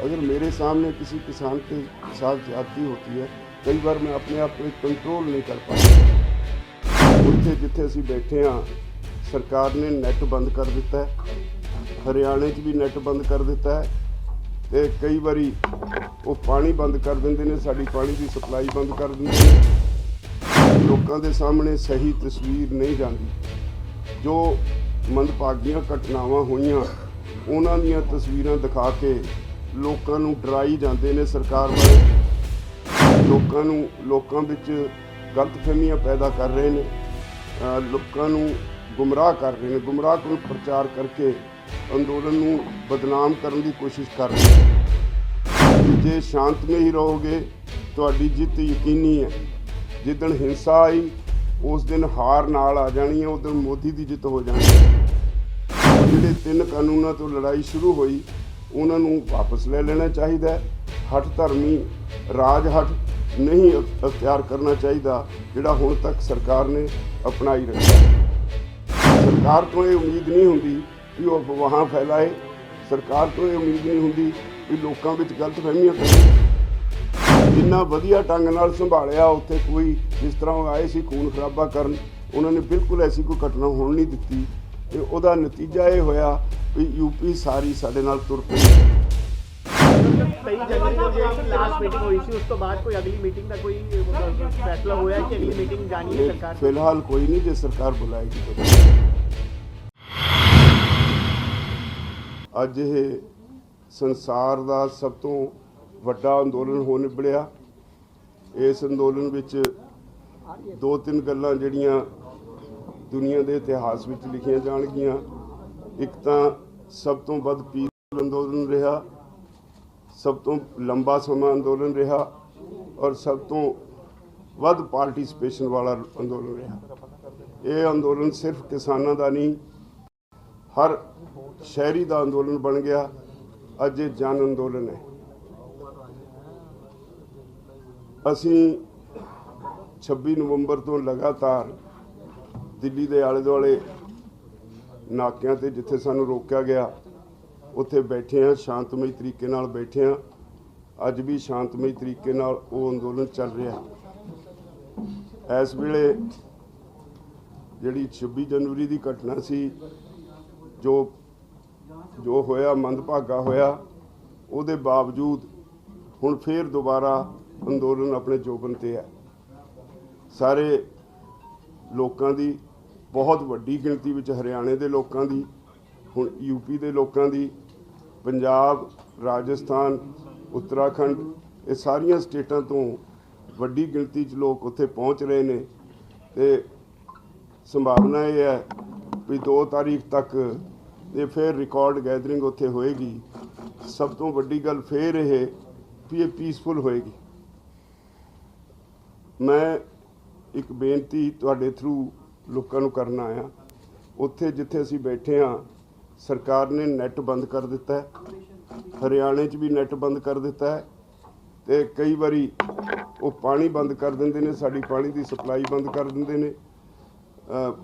अगर मेरे सामने किसी किसान के साथ ज्यादती होती है, कई बार मैं अपने आप को कंट्रोल नहीं कर पाता। उत्थे जिथे असीं बैठे हाँ, सरकार ने नैट बंद कर दिता है, हरियाणे भी नैट बंद कर दिता है, तो कई बारी वो पानी बंद कर देंगे ने, साड़ी पानी की सप्लाई बंद कर देंगे ने। लोगों के सामने सही तस्वीर नहीं जाती। जो मंदभागियां घटनावां होईयां उन्हां दीयां तस्वीरां दिखा के लोगों नूं डराई जाते हैं सरकार वाले। लोगों विच गलतफहमियां पैदा कर रहे हैं, लोगों नूं गुमराह कर रहे हैं, गुमराह को प्रचार करके अंदोलन नूं बदनाम करने की कोशिश कर रहे हैं। जे शांतमय ही रहोगे तुहाडी जित यकीनी है। जिदन हिंसा आई उस दिन हार नाल आ जानी है, उस दिन मोदी की जित हो जानी है। जिहड़े 3 कानूनों तो लड़ाई शुरू हुई उन्होंने वापस ले लेना चाहिए। हट धर्मी राज हट नहीं अख्तियार करना चाहिए जिहड़ा हुण तक सरकार ने अपनाई रखा। सरकार तो ये उम्मीद नहीं होंदी कि वो अफवाह फैलाए, सरकार तो ये उम्मीद नहीं होंदी कि लोगों में गलतफहमियां करे। जिन्ना वधिया ढंग नाल संभालिया उत्थे कोई जिस तरह आए सी खून खराबा करन, उन्होंने बिल्कुल ऐसी कोई घटना होण नहीं दित्ती। ते उहदा नतीजा ये होया भी यूपी सारी साडे नाल तुर पई। फिलहाल कोई नहीं, जो सरकार बुलाएगी तो। अज ये संसार का सब तो वड्डा अंदोलन हो निबड़िया। इस अंदोलन विच 2-3 गल्लां जिहड़ियां दुनिया के इतिहास में लिखिया जाणगियां। एक तो सब तो वध पीसफुल अंदोलन रहा, सब तो लंबा समा अंदोलन रहा और सब तो वध पार्टिसिपेशन वाला अंदोलन रहा। ये अंदोलन सिर्फ किसानों का नहीं, हर शहरी का अंदोलन बन गया। अज ये जन अंदोलन है। असी 26 नवंबर तो लगातार दिल्ली के आले दुआले नाकियां ते जिथे सानू रोकया गया उत्थे बैठे हाँ, शांतमई तरीके नाल बैठे हाँ। अज भी शांतमई तरीके नाल वो अंदोलन चल रहा। इस वेले जिहड़ी 26 जनवरी की घटना सी, जो होया मंदभागा होया, उहदे बावजूद हुण फिर दोबारा अंदोलन अपने जोबन ते है। सारे लोगों की बहुत वड्डी गिणती विच हरियाणे के लोगों की, हुण यूपी के लोगों की, पंजाब, राजस्थान, उत्तराखंड, ये सारिया स्टेटां तो वड्डी गिणती च लोग उत्थे पहुँच रहे हैं। तो संभावना ये है भी 2 तारीख तक ये फिर रिकॉर्ड गैदरिंग उत्थे होएगी। सब तो वड्डी गल फिर ये भी ये पीसफुल होएगी। मैं एक बेनती तुहाडे थ्रू लोगों को करना आया। उत्थे जिथे असीं बैठे हाँ, सरकार ने नैट बंद कर दिता है, हरियाणे भी नैट बंद कर दिता है, तो कई बारी वो पानी बंद कर देंगे ने, साड़ी पानी की सप्लाई बंद कर देंगे ने,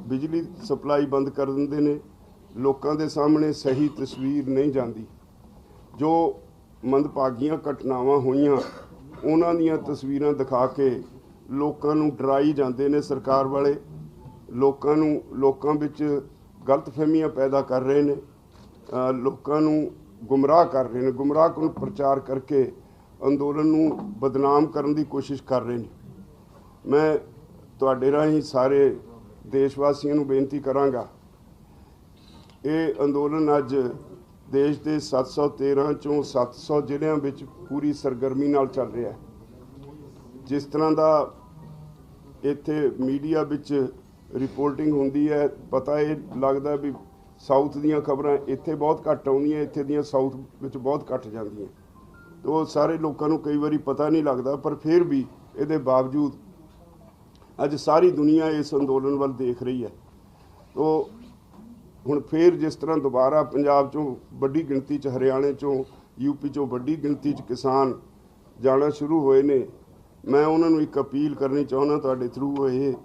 बिजली सप्लाई बंद कर देंगे ने। लोगों के सामने सही तस्वीर नहीं जाती। जो मंदभागियां घटनावां होईयां उन्हां दीयां तस्वीरां दिखा के लोगों नूं डराई जाते हैं सरकार वाले। लोगों विच गलतफहमियां पैदा कर रहे हैं, लोगों नूं गुमराह कर रहे हैं, गुमराह को प्रचार करके अंदोलन नूं बदनाम करने की कोशिश कर रहे हैं। मैं तुहाडे राहीं सारे देशवासियों नूं बेनती करांगा, ये अंदोलन अज देश के 713 चों 700 जिलिਆਂ ਵਿੱਚ पूरी सरगर्मी नाल चल रहा है। जिस तरह का इत्थे मीडिया विच रिपोर्टिंग होंदी है, पता ये लगता भी साउथ दीयां खबरां इत्थे बहुत घट आउंदियां, इत्थे दीयां साउथ विच बहुत घट जांदियां। तो सारे लोगों को कई बारी पता नहीं लगता, पर फिर भी इहदे बावजूद अज सारी दुनिया इस अंदोलन वाल देख रही है। तो हुण फिर जिस तरह दोबारा पंजाब चों वड्डी गिणती च, हरियाणे चों, यूपी चों वड्डी गिणती च किसान जाना शुरू होए ने, मैं उन्होंने एक अपील करनी चाहुंदा तुहाडे थ्रू होए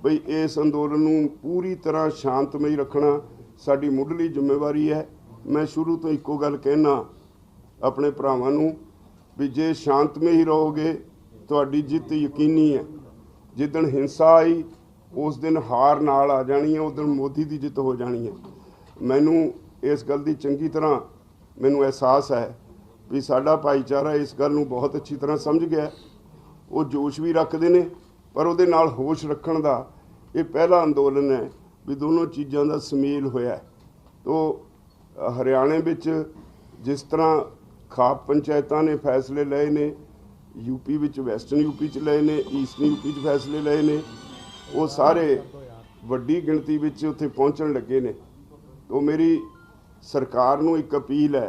बई इस अंदोलन नूं पूरी तरह शांतमई रखना साडी मुੱਢਲੀ जिम्मेवारी है। मैं शुरू तो इक्को गल कहना अपने भरावां नूं भी जे शांतमय ही रहोगे तुहाडी जित यकीनी है। जिदन हिंसा आई उस दिन हार नाल आ जानी है, उस दिन मोदी की जित हो जानी है। मैनू इस गल की चंगी तरह मैनू एहसास है भी साडा भाईचारा इस गल नूं बहुत अच्छी तरह समझ गया। वो जोश भी रखते हैं पर उहदे नाल होश रखण दा ये पहला अंदोलन है भी दोनों चीज़ों का सुमेल होया है। तो हरियाणे विच जिस तरह खाप पंचायतां ने फैसले लए ने, यूपी विच वैसटर्न यूपी च लए ने, ईस्टर्न यूपी च फैसले लए ने, वो सारे वड्डी गिणती विच उत्थे पहुंचण लगे ने। तो मेरी सरकार नूं एक अपील है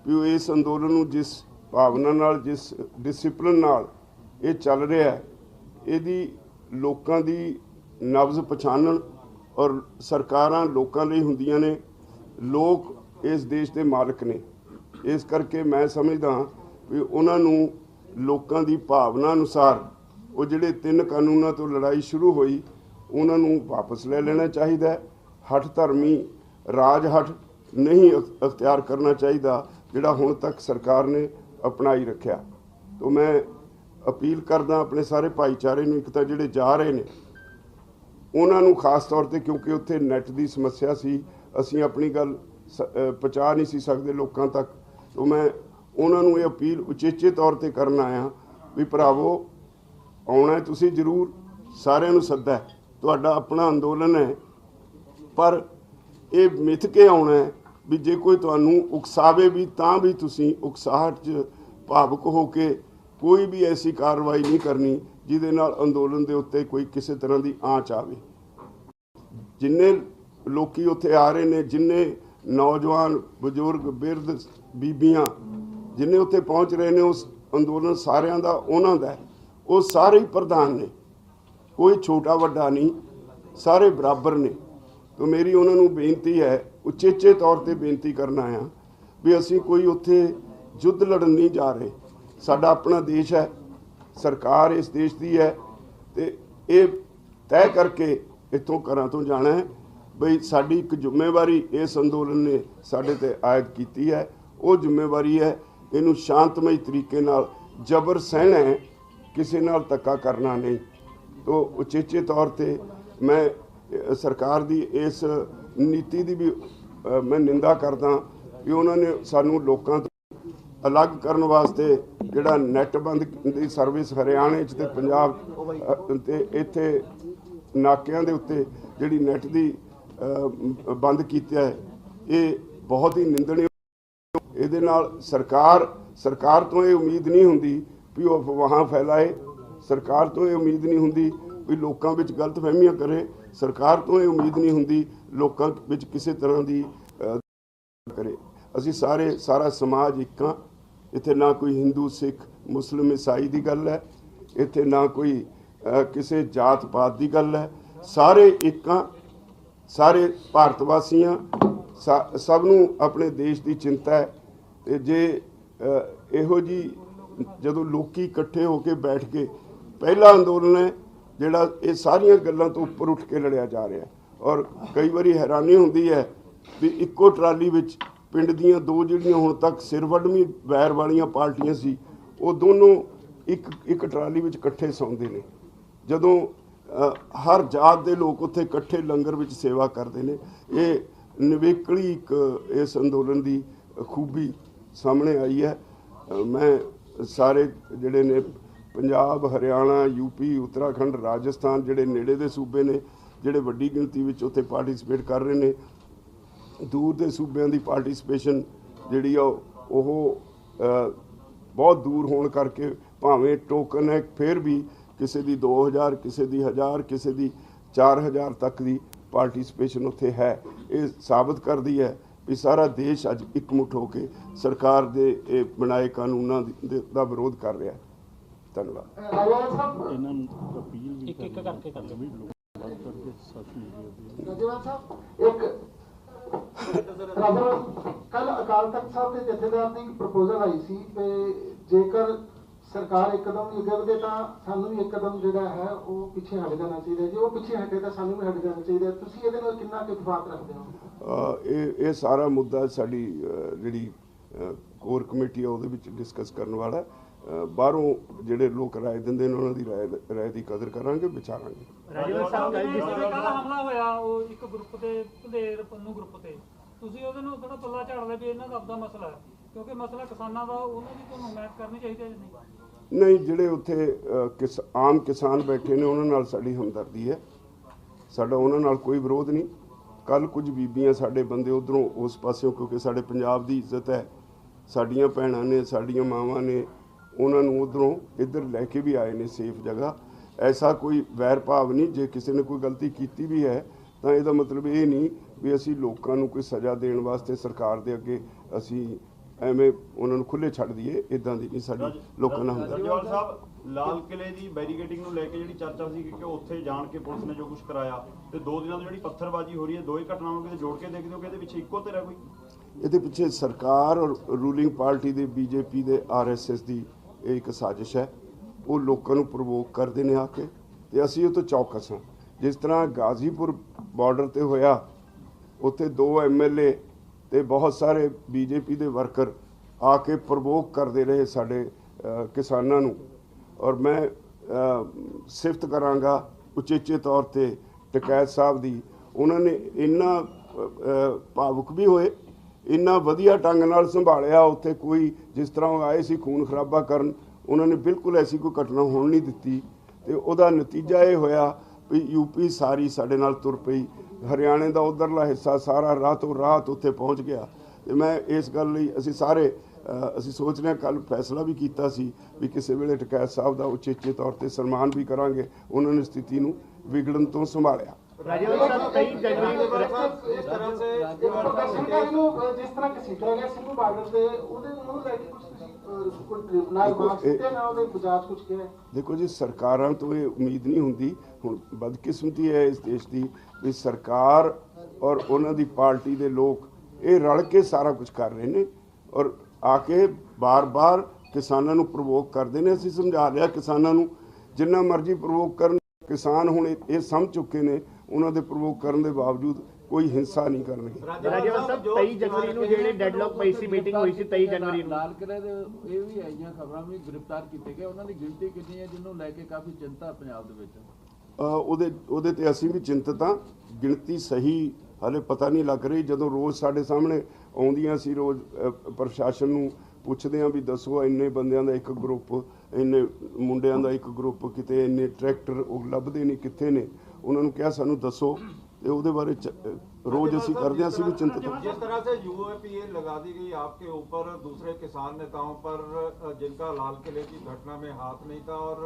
भी वो इस अंदोलन नूं जिस भावना नाल जिस डिसिपलिन नाल ये चल रहा है इहदी लोकां दी नब्ज़ पछाणन। और सरकारां लोकां लई हुंदियां ने, लोक इस देश दे मालक ने। इस करके मैं समझदा भी उन्हां नूं लोकां दी भावना अनुसार वो जिहड़े 3 कानूनां तो लड़ाई शुरू हुई उन्हां नूं वापस ले लेना चाहिए। हठ धर्मी राज हठ नहीं अख्तियार करना चाहिए जिहड़ा हुण तक सरकार ने अपनाई रखिया। तो मैं अपील करदा अपने सारे भाईचारे नूं, एक तां जिहड़े जा रहे ने उन्होंने खास तौर पर, क्योंकि उत्थे नैट की समस्या सी, असी अपनी गल पहुँचा नहीं सी सकते लोगों तक। तो मैं उन्होंने ये अपील उचेचे तौर पर करना आया भी भरावो आउणा तुसी जरूर, सारिਆਂ ਨੂੰ सद्दा है, तुहाडा अपना अंदोलन है, पर ये मिथ के आउणा है भी जे कोई तुहानूं उकसावे भी तां भी तुसी उकसाहट च भावुक हो के कोई भी ऐसी कार्रवाई नहीं करनी जिहदे नाल अंदोलन दे उत्ते कोई किसी तरह की आँच आवे। जिन्ने लोकी उत्थे आ रहे ने, जिन्ने नौजवान बजुर्ग बिरध बीबियां जिन्ने उत्थे पहुँच रहे ने, उस अंदोलन सारिਆਂ ਦਾ ਉਹਨਾਂ ਦਾ, वो सारे ही प्रधान ने, कोई छोटा वड्डा नहीं, सारे बराबर ने। तो मेरी उन्होंने बेनती है, उचेचे तौर पर बेनती करना है भी असी कोई उत्थे युद्ध लड़न नहीं जा रहे। साडा अपना देश है, सरकार इस देश की है, तो ये तय करके इतों घरां तो जाना है बई साडी एक जिम्मेवारी इस अंदोलन ने साडे ते आयद की है। वो जिम्मेवारी है इनू शांतमई तरीके नाल जबर सहना है, किसी नाल धक्का करना नहीं। तो उचेचे तौर पर मैं सरकार की इस नीति की भी मैं निंदा करदा कि उन्होंने सानू लोगों तो अलग करने वास्ते जिहड़ा नैट बंद की सर्विस हरियाणे च ते पंजाब ते इत्थे नाकियां दे उत्ते जिहड़ी नैट की बंद कीता है, ये बहुत ही निंदनीय। इहदे नाल सरकार तो ये उम्मीद नहीं हुंदी भी वो अफवाहां फैलाए, सरकार तो ये उम्मीद नहीं हुंदी भी लोकां विच गलत फहमियां करे, सरकार तो ये उम्मीद नहीं हुंदी लोकां विच किसी तरह की करे। असी सारा समाज एक हाँ, इत्थे ना कोई हिंदू सिख मुस्लिम ईसाई की गल है, इत्थे ना कोई किसी जात पात की गल है, सारे एक हाँ, सारे भारतवासी हाँ, सबनों अपने देश की चिंता है। तो जे इहो जी जदों लोकी इकट्ठे होके बैठ के पहला अंदोलन है जिहड़ा ये सारियां गल्लां तो उपर उठ के लड़िया जा रहा है। और कई बारी हैरानी हुंदी है भी इक्को ट्राली विच पिंड दीयां दो जिहड़ियां हुण तक सिरवडमी वैर वालियां पार्टियां सी, वो दोनों एक ट्राली विच इकट्ठे सौंदे ने। जदों हर जात के लोग उत्थे इकट्ठे लंगर विच सेवा करते हैं। ये निवेकली एक इस अंदोलन की खूबी सामने आई है। मैं सारे जिहड़े ने पंजाब हरियाणा यूपी उत्तराखंड राजस्थान जिहड़े नेड़े दे सूबे ने जिहड़े वड्डी गिणती विच उत्थे पार्टिसिपेट कर रहे हैं, दूर के सूबे की पार्टिसिपेशन जिहड़ी बहुत दूर होने करके भावें टोकन है फिर भी किसी की 2000 किसी की 1000 किसी की 4000 तक की पार्टिसिपेशन उत्थे है। ये साबित करती है भी सारा देश अज एकमुठ होकर सरकार के बनाए कानूनों का विरोध कर रहा है। धन्यवाद। कल अकाल तख्त साहब के जथेदार की प्रपोजल आई सी जेकर सरकार एक कदम अगे वधे तो सानू भी एक कदम जो है वो पीछे हट जाना चाहिए, जो पीछे हटे तो सानू भी हट जाना चाहिए। तुसीं इहदे नाल कितना इतफाक रखते हो? ये सारा मुद्दा साडी जिहड़ी कोर कमेटी है ਉਹਦੇ डिस्कस करने वाला बाहरों ਜਿਹੜੇ ਲੋਕ ਰਾਏ ਦਿੰਦੇ ਨੇ ਉਹਨਾਂ ਦੀ ਰਾਏ ਦੀ ਕਦਰ ਕਰਾਂਗੇ ਵਿਚਾਰਾਂਗੇ। ਰਾਜਵਰ ਸਾਹਿਬ ਜਿਸ ਤਰ੍ਹਾਂ ਕੱਲ ਹਮਲਾ ਹੋਇਆ ਉਹ ਇੱਕ ਗਰੁੱਪ ਤੇ ਪੰਧੇਰ ਪੰਨੂ ਗਰੁੱਪ ਤੇ ਤੁਸੀਂ ਉਹਦੇ ਨੂੰ ਥੋੜਾ ਪੱਲਾ ਝਾੜਦੇ ਵੀ ਇਹਨਾਂ ਦਾ ਆਪਦਾ ਮਸਲਾ ਹੈ ਕਿਉਂਕਿ ਮਸਲਾ ਕਿਸਾਨਾਂ ਦਾ ਉਹਨਾਂ ਦੀ ਤੁਹਾਨੂੰ ਹਮਾਇਤ ਕਰਨੀ ਚਾਹੀਦੀ ਹੈ ਨਹੀਂ? ਨਹੀਂ, ਜਿਹੜੇ ਉੱਥੇ ਆਮ ਕਿਸਾਨ ਬੈਠੇ ਨੇ ਉਹਨਾਂ ਨਾਲ ਸਾਡੀ ਹਮਦਰਦੀ ਹੈ, ਸਾਡਾ ਉਹਨਾਂ ਨਾਲ ਕੋਈ ਵਿਰੋਧ ਨਹੀਂ। ਕੱਲ ਕੁਝ ਬੀਬੀਆਂ ਸਾਡੇ ਬੰਦੇ ਉਧਰੋਂ ਉਸ ਪਾਸਿਓਂ ਕਿਉਂਕਿ ਸਾਡੇ ਪੰਜਾਬ ਦੀ ਇੱਜ਼ਤ ਹੈ, ਸਾਡੀਆਂ ਭੈਣਾਂ ਨੇ ਸਾਡੀਆਂ ਮਾਵਾਂ ਨੇ ਉਹਨਾਂ ਨੂੰ ਉਧਰੋਂ ਇੱਧਰ ਲੈ ਕੇ ਵੀ ਆਏ ਨੇ ਸੇਫ ਜਗ੍ਹਾ। ਐਸਾ ਕੋਈ ਵੈਰ ਭਾਵ ਨਹੀਂ। ਜੇ ਕਿਸੇ ਨੇ ਕੋਈ ਗਲਤੀ ਕੀਤੀ ਵੀ ਹੈ ਤਾਂ ਇਹਦਾ ਮਤਲਬ ਇਹ ਨਹੀਂ ਵੀ ਅਸੀਂ ਲੋਕਾਂ ਨੂੰ ਕੋਈ ਸਜ਼ਾ ਦੇਣ ਵਾਸਤੇ ਸਰਕਾਰ ਦੇ ਅੱਗੇ ਅਸੀਂ ਐਵੇਂ ਉਹਨਾਂ ਨੂੰ ਖੁੱਲੇ ਛੱਡ ਦਈਏ, ਇਦਾਂ ਦੀ ਨਹੀਂ ਸਾਡੀ ਲੋਕਾਂ ਨਾਲ ਹੁੰਦਾ। ਰਾਜੇਵਾਲ ਸਾਹਿਬ ਲਾਲ ਕਿਲੇ ਦੀ ਬੈਰੀਕੇਡਿੰਗ ਨੂੰ ਲੈ ਕੇ ਜਿਹੜੀ ਚਰਚਾ ਸੀ ਕਿ ਉੱਥੇ ਜਾਣ ਕੇ ਪੁਲਿਸ ਨੇ ਜੋ ਕੁਝ ਕਰਾਇਆ ਤੇ 2 ਦਿਨਾਂ ਤੋਂ ਜਿਹੜੀ ਪੱਥਰਬਾਜ਼ੀ ਹੋ ਰਹੀ ਹੈ, ਦੋਵੇਂ ਘਟਨਾਵਾਂ ਕਿਤੇ ਜੋੜ ਕੇ ਦੇਖਦੇ ਹੋ ਕਿ ਇਹਦੇ ਪਿੱਛੇ ਇੱਕੋ ਧਿਰ ਹੈ ਕੋਈ? ਇਹਦੇ ਪਿੱਛੇ ਸਰਕਾਰ ਔਰ ਰੂਲਿੰਗ ਪਾਰਟੀ ਦੇ ਬੀਜੇਪੀ ਦੇ RSS ਦੀ ਇਹ ਇੱਕ ਸਾਜ਼ਿਸ਼ ਹੈ। ਉਹ ਲੋਕਾਂ ਨੂੰ ਪ੍ਰਵੋਕ ਕਰਦੇ ਨੇ ਆ ਕੇ ਤੇ ਅਸੀਂ ਉਹ ਤੋਂ ਚੌਕਸ ਹਾਂ। ਜਿਸ ਤਰ੍ਹਾਂ ਗਾਜ਼ੀਪੁਰ ਬਾਰਡਰ ਤੇ ਹੋਇਆ, ਉੱਥੇ 2 MLA ਤੇ ਬਹੁਤ ਸਾਰੇ ਬੀਜੇਪੀ ਦੇ ਵਰਕਰ ਆ ਕੇ ਪ੍ਰਵੋਕ ਕਰਦੇ ਰਹੇ ਸਾਡੇ ਕਿਸਾਨਾਂ ਨੂੰ। ਔਰ ਮੈਂ ਸਿਫਤ ਕਰਾਂਗਾ ਉਚੇਚੇ ਤੌਰ ਤੇ ਟਕੈਤ ਸਾਹਿਬ ਦੀ। ਉਹਨਾਂ ਨੇ ਇੰਨਾ ਭਾਵੁਕ ਵੀ ਹੋਏ, ਇੰਨਾ ਵਧੀਆ ਢੰਗ ਨਾਲ ਸੰਭਾਲਿਆ। ਉੱਥੇ ਕੋਈ ਜਿਸ ਤਰ੍ਹਾਂ ਉਹ ਆਏ ਸੀ ਖੂਨ ਖਰਾਬਾ ਕਰਨ, ਉਹਨਾਂ ਨੇ ਬਿਲਕੁਲ ਐਸੀ ਕੋਈ ਘਟਨਾ ਹੋਣ ਨਹੀਂ ਦਿੱਤੀ ਤੇ ਉਹਦਾ ਨਤੀਜਾ ਇਹ ਹੋਇਆ ਵੀ UP ਸਾਰੀ ਸਾਡੇ ਨਾਲ ਤੁਰ ਪਈ। ਹਰਿਆਣੇ ਦਾ ਉਧਰਲਾ ਹਿੱਸਾ ਸਾਰਾ ਰਾਤੋਂ ਰਾਤ ਉੱਥੇ ਪਹੁੰਚ ਗਿਆ। ਤੇ ਮੈਂ ਇਸ ਗੱਲ ਲਈ ਅਸੀਂ ਸਾਰੇ ਅਸੀਂ ਸੋਚ ਰਹੇ ਹਾਂ, ਕੱਲ ਫੈਸਲਾ ਵੀ ਕੀਤਾ ਸੀ ਵੀ ਕਿਸੇ ਵੇਲੇ ਟਕੈਤ ਸਾਹਿਬ ਦਾ ਉਚੇਚੇ ਤੌਰ ਤੇ ਸਨਮਾਨ ਵੀ ਕਰਾਂਗੇ। ਉਹਨਾਂ ਨੇ ਸਥਿਤੀ ਨੂੰ ਵਿਗੜਨ ਤੋਂ ਸੰਭਾਲਿਆ। राजेवाल साहब 23 जनवरी जिस तरह घसीटा गया सिंधु बार्डर से ਉਹਨੂੰ ਲੈ ਕੇ ਕੁਝ ਟ੍ਰਿਬਿਊਨਲ ਮਾਰਕਸ ਤੇ ਨਾ ਉਹਦੇ ਬਜਾਜ ਕੁਝ ਕਿਹਾ? ਦੇਖੋ ਜੀ, ਸਰਕਾਰਾਂ ਤੋਂ ਇਹ ਉਮੀਦ ਨਹੀਂ ਹੁੰਦੀ। ਹੁਣ ਬਦਕਿਸਮਤੀ ਹੈ ਇਸ ਦੇਸ਼ ਦੀ ਵੀ ਸਰਕਾਰ ਔਰ ਉਹਨਾਂ ਦੀ ਪਾਰਟੀ ਦੇ ਲੋਕ ਇਹ ਰਲ ਕੇ ਸਾਰਾ ਕੁਝ ਕਰ ਰਹੇ ਨੇ ਔਰ ਆ ਕੇ ਬਾਰ-ਬਾਰ ਕਿਸਾਨਾਂ ਨੂੰ ਪ੍ਰਵੋਕ ਕਰਦੇ ਨੇ। ਅਸੀਂ ਸਮਝਾ ਲਿਆ ਕਿਸਾਨਾਂ ਨੂੰ, ਜਿੰਨਾ ਮਰਜ਼ੀ ਪ੍ਰਵੋਕ ਕਰਨ। ਕਿਸਾਨ ਹੁਣ ਇਹ ਸਮਝ ਚੁੱਕੇ ਨੇ, ਉਹਨਾਂ ਦੇ ਪ੍ਰਵੋਕ ਕਰਨ ਦੇ ਬਾਵਜੂਦ ਕੋਈ ਹਿੰਸਾ ਨਹੀਂ ਕਰਨਗੇ। ਰਾਜੇਵਾਲ ਸਾਹਿਬ 23 ਜਨਵਰੀ ਨੂੰ ਜਿਹੜੀ ਡੈਡਲੌਕ ਪਈ ਸੀ, ਮੀਟਿੰਗ ਹੋਈ ਸੀ 23 ਜਨਵਰੀ ਨੂੰ, ਲਾਲ ਕਿਲੇ ਦੇ ਇਹ ਵੀ ਆਈਆਂ ਖਬਰਾਂ ਵੀ ਗ੍ਰਿਫਤਾਰ ਕੀਤੇ ਗਏ। ਉਹਨਾਂ ਦੀ ਗਿਣਤੀ ਕਿੰਨੀ ਹੈ ਜਿਹਨੂੰ ਲੈ ਕੇ ਕਾਫੀ ਚਿੰਤਾ ਪੰਜਾਬ ਦੇ ਵਿੱਚ? ਉਹਦੇ ਤੇ ਅਸੀਂ ਵੀ ਚਿੰਤਤ ਹਾਂ। ਗਿਣਤੀ ਸਹੀ ਹਾਲੇ ਪਤਾ ਨਹੀਂ ਲੱਗ ਰਹੀ। ਜਦੋਂ ਰੋਜ਼ ਸਾਡੇ ਸਾਹਮਣੇ ਆਉਂਦੀਆਂ ਸੀ, ਰੋਜ਼ ਪ੍ਰਸ਼ਾਸਨ ਨੂੰ ਪੁੱਛਦੇ ਹਾਂ ਵੀ ਦੱਸੋ ਇੰਨੇ ਬੰਦਿਆਂ ਦਾ ਇੱਕ ਗਰੁੱਪ, ਇੰਨੇ ਮੁੰਡਿਆਂ ਦਾ ਇੱਕ ਗਰੁੱਪ, ਕਿਤੇ ਇੰਨੇ ਟਰੈਕਟਰ, ਉਹ ਲੱਭਦੇ ਨਹੀਂ ਕਿੱਥੇ ਨੇ। ਉਹਨਾਂ ਨੂੰ ਕਿਹਾ ਸਾਨੂੰ ਦੱਸੋ ਤੇ ਉਹਦੇ ਬਾਰੇ रोज ऐसी करते हैं, ऐसी भी चिंतित हैं। जिस तरह से UAPA लगा दी गई आपके ऊपर, दूसरे किसान नेताओं पर जिनका लाल किले की घटना में हाथ नहीं था, और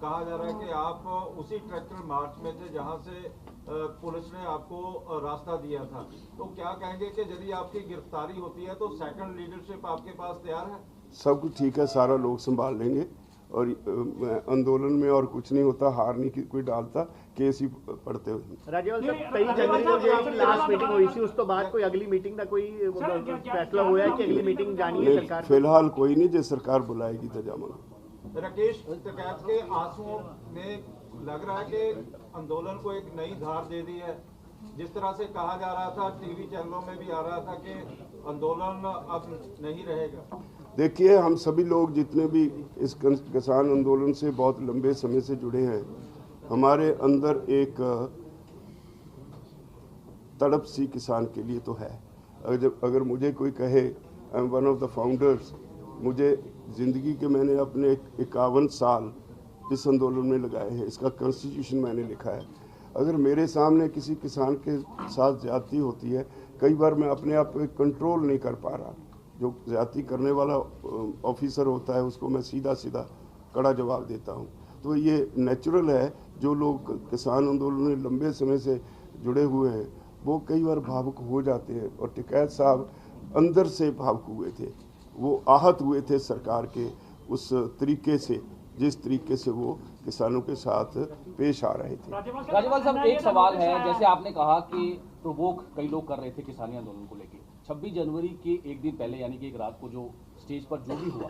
कहा जा रहा है कि आप उसी ट्रैक्टर मार्च में थे जहां से पुलिस ने आपको रास्ता दिया था, तो क्या कहेंगे कि यदि आपकी गिरफ्तारी होती है तो सेकंड लीडरशिप आपके पास तैयार है? सब कुछ ठीक है, सारा लोग संभाल लेंगे और आंदोलन में और कुछ नहीं होता, हार नहीं कोई डालता, केस ही पढ़ते हुए। राजेवाल साहब 23 जनवरी को ਜਿਹੜੀ ਲਾਸਟ ਮੀਟਿੰਗ ਹੋਈ ਸੀ ਉਸ ਤੋਂ ਬਾਅਦ ਕੋਈ ਅਗਲੀ ਮੀਟਿੰਗ ਦਾ ਕੋਈ ਫੈਸਲਾ ਹੋਇਆ ਕਿ ਅਗਲੀ ਮੀਟਿੰਗ ਜਾਣੀ है सरकार? फिलहाल कोई नहीं, जो सरकार बुलाएगी तो जाऊंगा। राकेश टिकैत के आंसुओं में लग रहा है कि आंदोलन को एक नई धार दे दी है। जिस तरह से कहा जा रहा था, टीवी चैनलों में भी आ रहा था कि आंदोलन अब नहीं रहेगा। देखिए, हम सभी लोग जितने भी इस किसान आंदोलन से बहुत लंबे समय से जुड़े हैं, हमारे अंदर एक तड़प सी किसान के लिए तो है। अगर मुझे कोई कहे I am one of the founders, मुझे ज़िंदगी के मैंने अपने 51 साल इस आंदोलन में लगाए हैं, इसका कॉन्स्टिट्यूशन मैंने लिखा है। अगर मेरे सामने किसी किसान के साथ ज़्यादती होती है, कई बार मैं अपने आप को कंट्रोल नहीं कर पा रहा। जो ज़्यादती करने वाला ऑफिसर होता है उसको मैं सीधा सीधा कड़ा जवाब देता हूँ। तो ये नेचुरल है, जो लोग किसान आंदोलन में लंबे समय से जुड़े हुए हैं वो कई बार भावुक हो जाते हैं, और टिकैत साहब अंदर से भावुक हुए थे, वो आहत हुए थे सरकार के उस तरीके से, जिस तरीके से वो किसानों के साथ पेश आ रहे थे। राजेवाल साहब, एक सवाल है, जैसे आपने कहा कि प्रोवोक कई लोग कर रहे थे किसानी आंदोलन को लेकर, 26 जनवरी के एक दिन पहले यानी कि एक रात को जो स्टेज पर जो भी हुआ,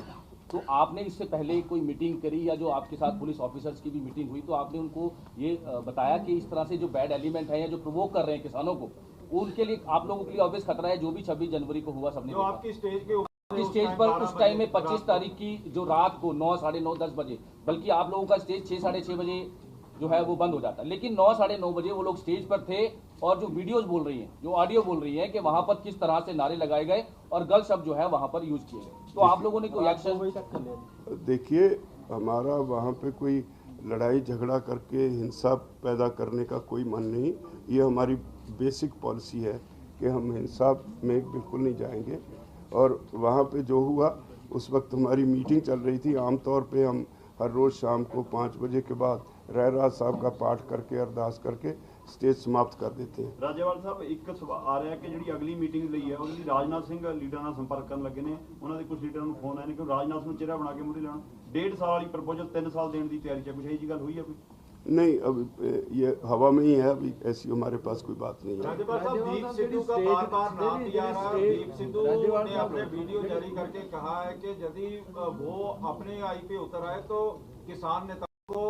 तो आपने इससे पहले कोई मीटिंग करी या जो आपके साथ पुलिस ऑफिसर्स की भी मीटिंग हुई, तो आपने उनको ये बताया कि इस तरह से जो बैड एलिमेंट है या जो प्रोवोक कर रहे हैं किसानों को, उनके लिए आप लोगों के लिए ऑब्वियस खतरा है, जो भी 26 जनवरी को हुआ सबने जो आपकी स्टेज के कि स्टेज पर उस टाइम में 25 तारीख की जो रात को 9, साढ़े 9, 10 बजे, बल्कि आप लोगों का स्टेज 6, साढ़े 6 बजे जो है वो बंद हो जाता, लेकिन 9, साढ़े 9 बजे वो लोग स्टेज पर थे और जो वीडियोज बोल रही हैं, जो ऑडियो बोल रही हैं कि वहां पर किस तरह से नारे लगाए गए और गलत शब्द जो है वहां पर यूज किए गए, तो आप लोगों ने कोई एक्शन? देखिए, हमारा वहाँ पे कोई लड़ाई झगड़ा करके हिंसा पैदा करने का कोई मन नहीं। ये हमारी बेसिक पॉलिसी है कि हम हिंसा में बिल्कुल नहीं जाएंगे। और वहाँ पे जो हुआ उस वक्त हमारी मीटिंग चल रही थी। आमतौर पे हम हर रोज़ शाम को 5 बजे के बाद रहराज साहब का पाठ करके अरदास करके स्टेज समाप्त कर देते हैं। ਰਾਜੇਵਾਲ ਸਾਹਿਬ ਇੱਕ ਸਵਾਲ ਆ ਰਿਹਾ ਕਿ ਜਿਹੜੀ ਅਗਲੀ ਮੀਟਿੰਗ ਲਈ ਹੈ ਉਹਦੇ ਲਈ ਰਾਜਨਾਥ ਸਿੰਘ ਲੀਡਰਾਂ ਨਾਲ ਸੰਪਰਕ ਕਰਨ ਲੱਗੇ ਨੇ। ਉਹਨਾਂ ਦੇ ਕੁਝ ਲੀਡਰਾਂ ਨੂੰ ਫੋਨ ਆਏ ਨੇ ਕਿ ਰਾਜਨਾਥ ਨੂੰ ਚਿਹਰਾ ਬਣਾ ਕੇ ਮੂਹਰੇ ਲੈਣਾ। 1.5 ਸਾਲ ਵਾਲੀ ਪ੍ਰਪੋਜ਼ਲ 3 ਸਾਲ ਦੇਣ ਦੀ ਤਿਆਰੀ 'ਚ ਕੁਝ ਇਹੀ ਜਿਹੀ ਗੱਲ ਹੋਈ ਹੈ ਕੋਈ? नहीं, अब ये हवा में ही है। अभी ऐसी हमारे पास कोई बात नहीं है। राज्यपाल साहब, दीप सिद्धू का बार-बार नाम लिया रहा है। दीप सिद्धू ने अपने वीडियो जारी करके कहा है कि यदि वो अपने आई पे उतर आए तो किसान नेताओं को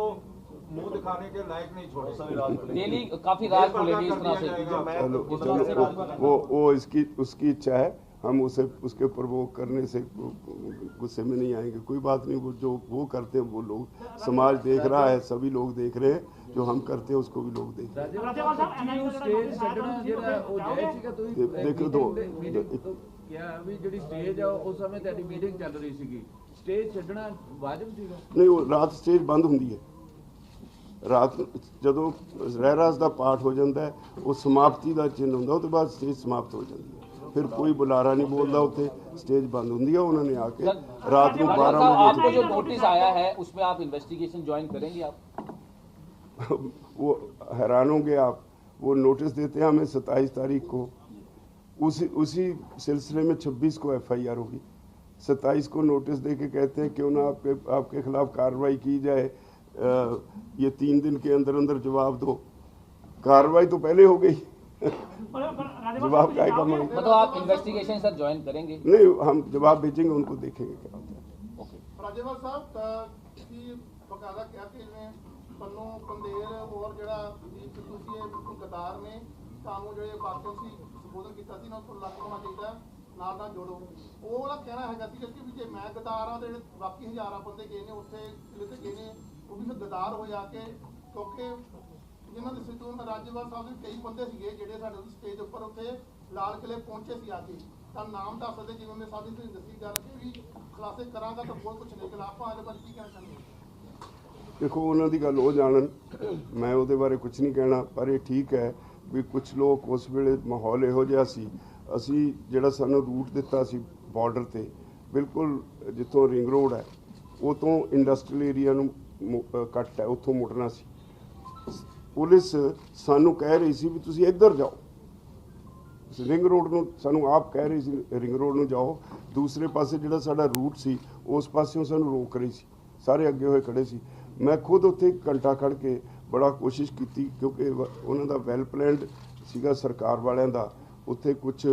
मुंह दिखाने के लायक नहीं छोड़े। डेली काफी रात खुलेगी इस तरह से। चलो, वो उसकी इच्छा है। हम उसे उसके ऊपर वो करने से गुस्से में नहीं आएंगे। कोई बात नहीं, वो जो वो करते हैं वो लोग, समाज देख रहा है, सभी लोग देख रहे हैं। जो हम करते हैं उसको भी लोग देख रहे हैं। देखो दो क्या अभी ਜਿਹੜੀ ਸਟੇਜ ਆ ਉਸ ਸਮੇਂ ਤੁਹਾਡੀ ਮੀਟਿੰਗ ਚੱਲ ਰਹੀ ਸੀਗੀ, ਸਟੇਜ ਛੱਡਣਾ ਵਾਜਬ ਸੀਗਾ? नहीं, वो रात स्टेज बंद ਹੁੰਦੀ है। ਰਾਤ ਜਦੋਂ ਰਹਿਰਾਸ ਦਾ ਪਾਠ ਹੋ ਜਾਂਦਾ ਹੈ, ਉਹ ਸਮਾਪਤੀ ਦਾ ਚਿੰਨ੍ਹ ਹੁੰਦਾ, ਉਹ ਤੋਂ ਬਾਅਦ ਸਟੇਜ ਸਮਾਪਤ ਹੋ ਜਾਂਦੀ ਹੈ। फिर कोई बुलारा नहीं बोलता, उत्थे स्टेज बंद होंदी है। उन्होंने आके रात को 12 बजे आपको जो नोटिस आया है उसमें आप इन्वेस्टिगेशन ज्वाइन करेंगे? आप वो हैरान होंगे आप। वो नोटिस देते हैं हमें 27 तारीख को। उसी सिलसिले में 26 को FIR होगी। 27 को नोटिस दे के कहते हैं क्यों ना आपके खिलाफ कार्रवाई की जाए, ये 3 दिन के अंदर अंदर जवाब दो। कार्रवाई तो पहले हो गई, जवाब क्या है? मतलब आप इन्वेस्टिगेशन सर ज्वाइन करेंगे? नहीं, हम जवाब भेजेंगे, उनको देखेंगे क्या होता है। ਰਾਜੇਵਾਲ ਸਾਹਿਬ ਤੁਸੀਂ ਬਕਾਇਦਾ ਕਿਹਾ ਕਿ ਜਿਵੇਂ ਪੰਨੂ ਪੰਦੇਰ ਔਰ ਜਿਹੜਾ ਦੀਪ ਸਿੱਧੂ ਸੀ ਇਹ ਗਦਾਰ ਨੇ, ਤੁਹਾਨੂੰ ਜਿਹੜੇ ਬਾਕੀ ਸੀ ਸੰਬੋਧਨ ਕੀਤਾ ਸੀ ਨਾ ਉਸ ਤੋਂ ਲੱਗ ਹੋਣਾ ਚਾਹੀਦਾ, ਨਾਲ ਜੋੜੋ। ਉਹ ਵਾਲਾ ਕਹਿਣਾ ਹੈਗਾ ਸੀ ਕਿ ਵੀ ਜੇ ਮੈਂ ਗਦਾਰ ਆ ਤੇ ਜਿਹੜੇ ਬਾਕੀ ਹਜ਼ਾਰਾਂ ਬੰਦੇ ਗਏ ਨੇ ਉੱਥੇ ਜਿੱਥੇ ਗਏ ਨੇ ਉਹ ਵੀ ਫਿਰ ਗਦਾਰ ਹੋ ਜਾ ਕੇ, ਕਿਉਂਕਿ ਜਿਨ੍ਹਾਂ ਦੇ ਸਿੱਧੂ ਰਾਜੇਵਾਲ ਸਾਹਿਬ ਦੇ ਕਈ ਬੰਦੇ ਸੀਗੇ ਜਿਹੜੇ ਸਾਡੇ ਸਟੇਜ ਉੱਪਰ ਉੱਥੇ ਲਾਲ ਕਿਲੇ ਪਹੁੰਚੇ ਸੀ ਆ ਕੇ, ਤਾਂ ਨਾਮ ਦੱਸ ਸਕਦੇ ਜਿਵੇਂ ਮੈਂ ਸਾਡੀ ਤੁਸੀਂ ਦੱਸੀ ਗੱਲ ਕਿ ਵੀ ਖੁਲਾਸੇ ਕਰਾਂਗਾ ਤਾਂ ਬਹੁਤ ਕੁਝ ਨਿਕਲ ਆਪਾਂ ਇਹਦੇ ਬਾਰੇ ਕੀ ਕਹਿਣਾ ਚਾਹੁੰਦੇ ਹੋ? देखो, उन्होंने गल हो जानन, मैं ਉਹਦੇ ਬਾਰੇ ਕੁਝ ਨਹੀਂ ਕਹਿਣਾ। ਪਰ ਇਹ ਠੀਕ ਹੈ ਵੀ ਕੁਝ ਲੋਕ ਉਸ ਵੇਲੇ ਮਾਹੌਲ ਇਹੋ ਜਿਹਾ ਸੀ। ਅਸੀਂ ਜਿਹੜਾ ਸਾਨੂੰ ਰੂਟ ਦਿੱਤਾ ਸੀ ਬਾਰਡਰ ਤੇ, ਬਿਲਕੁਲ ਜਿੱਥੋਂ ਰਿੰਗ ਰੋਡ ਹੈ ਉਹ ਤੋਂ ਇੰਡਸਟਰੀਅਲ ਏਰੀਆ ਨੂੰ ਕੱਟ ਹੈ, ਉੱਥੋਂ ਮੁੜਨਾ ਸੀ। ਪੁਲਿਸ ਸਾਨੂੰ ਕਹਿ ਰਹੀ ਸੀ ਵੀ ਤੁਸੀਂ ਇੱਧਰ ਜਾਓ, ਰਿੰਗ ਰੋਡ ਨੂੰ ਸਾਨੂੰ ਆਪ ਕਹਿ ਰਹੀ ਸੀ ਰਿੰਗ ਰੋਡ ਨੂੰ ਜਾਓ। ਦੂਸਰੇ ਪਾਸੇ ਜਿਹੜਾ ਸਾਡਾ ਰੂਟ ਸੀ ਉਸ ਪਾਸਿਓਂ ਸਾਨੂੰ ਰੋਕ ਰਹੀ ਸੀ, ਸਾਰੇ ਅੱਗੇ ਹੋਏ ਖੜੇ ਸੀ। ਮੈਂ ਖੁਦ ਉੱਥੇ ਘੰਟਾ ਖੜ੍ਹ ਕੇ ਬੜਾ ਕੋਸ਼ਿਸ਼ ਕੀਤੀ, ਕਿਉਂਕਿ ਉਹਨਾਂ ਦਾ ਵੈਲ ਪਲੈਨਡ ਸੀਗਾ ਸਰਕਾਰ ਵਾਲਿਆਂ ਦਾ। ਉੱਥੇ ਕੁਝ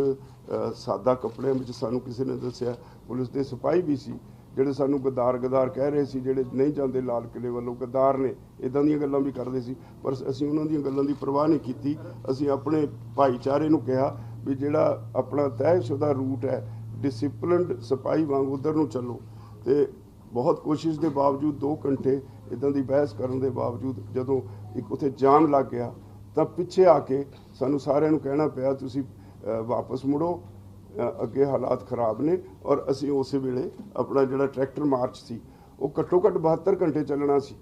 ਸਾਦਾ ਕੱਪੜਿਆਂ ਵਿੱਚ ਸਾਨੂੰ ਕਿਸੇ ਨੇ ਦੱਸਿਆ ਪੁਲਿਸ ਦੇ ਸਿਪਾਹੀ ਵੀ ਸੀ ਜਿਹੜੇ ਸਾਨੂੰ ਗਦਾਰ ਕਹਿ ਰਹੇ ਸੀ, ਜਿਹੜੇ ਨਹੀਂ ਜਾਂਦੇ ਲਾਲ ਕਿਲੇ ਵੱਲੋਂ ਗਦਾਰ ਨੇ, ਇੱਦਾਂ ਦੀਆਂ ਗੱਲਾਂ ਵੀ ਕਰਦੇ ਸੀ। ਪਰ ਅਸੀਂ ਉਹਨਾਂ ਦੀਆਂ ਗੱਲਾਂ ਦੀ ਪਰਵਾਹ ਨਹੀਂ ਕੀਤੀ। ਅਸੀਂ ਆਪਣੇ ਭਾਈਚਾਰੇ ਨੂੰ ਕਿਹਾ ਵੀ ਜਿਹੜਾ ਆਪਣਾ ਤੈਅਸ਼ੁਦਾ ਰੂਟ ਹੈ, ਡਿਸਿਪਲਿਨਡ ਸਿਪਾਹੀ ਵਾਂਗ ਉੱਧਰ ਨੂੰ ਚੱਲੋ। ਤੇ ਬਹੁਤ ਕੋਸ਼ਿਸ਼ ਦੇ ਬਾਵਜੂਦ 2 ਘੰਟੇ ਇੱਦਾਂ ਦੀ ਬਹਿਸ ਕਰਨ ਦੇ ਬਾਵਜੂਦ ਜਦੋਂ ਇੱਕ ਉੱਥੇ ਜਾਮ ਲੱਗ ਗਿਆ ਤਾਂ ਪਿੱਛੇ ਆ ਕੇ ਸਾਨੂੰ ਸਾਰਿਆਂ ਨੂੰ ਕਹਿਣਾ ਪਿਆ ਤੁਸੀਂ ਵਾਪਸ ਮੁੜੋ, ਅੱਗੇ ਹਾਲਾਤ ਖਰਾਬ ਨੇ। ਔਰ ਅਸੀਂ ਉਸੇ ਵੇਲੇ ਆਪਣਾ ਜਿਹੜਾ ਟਰੈਕਟਰ ਮਾਰਚ ਸੀ ਉਹ ਘੱਟੋ ਘੱਟ 72 ਘੰਟੇ ਚੱਲਣਾ ਸੀ,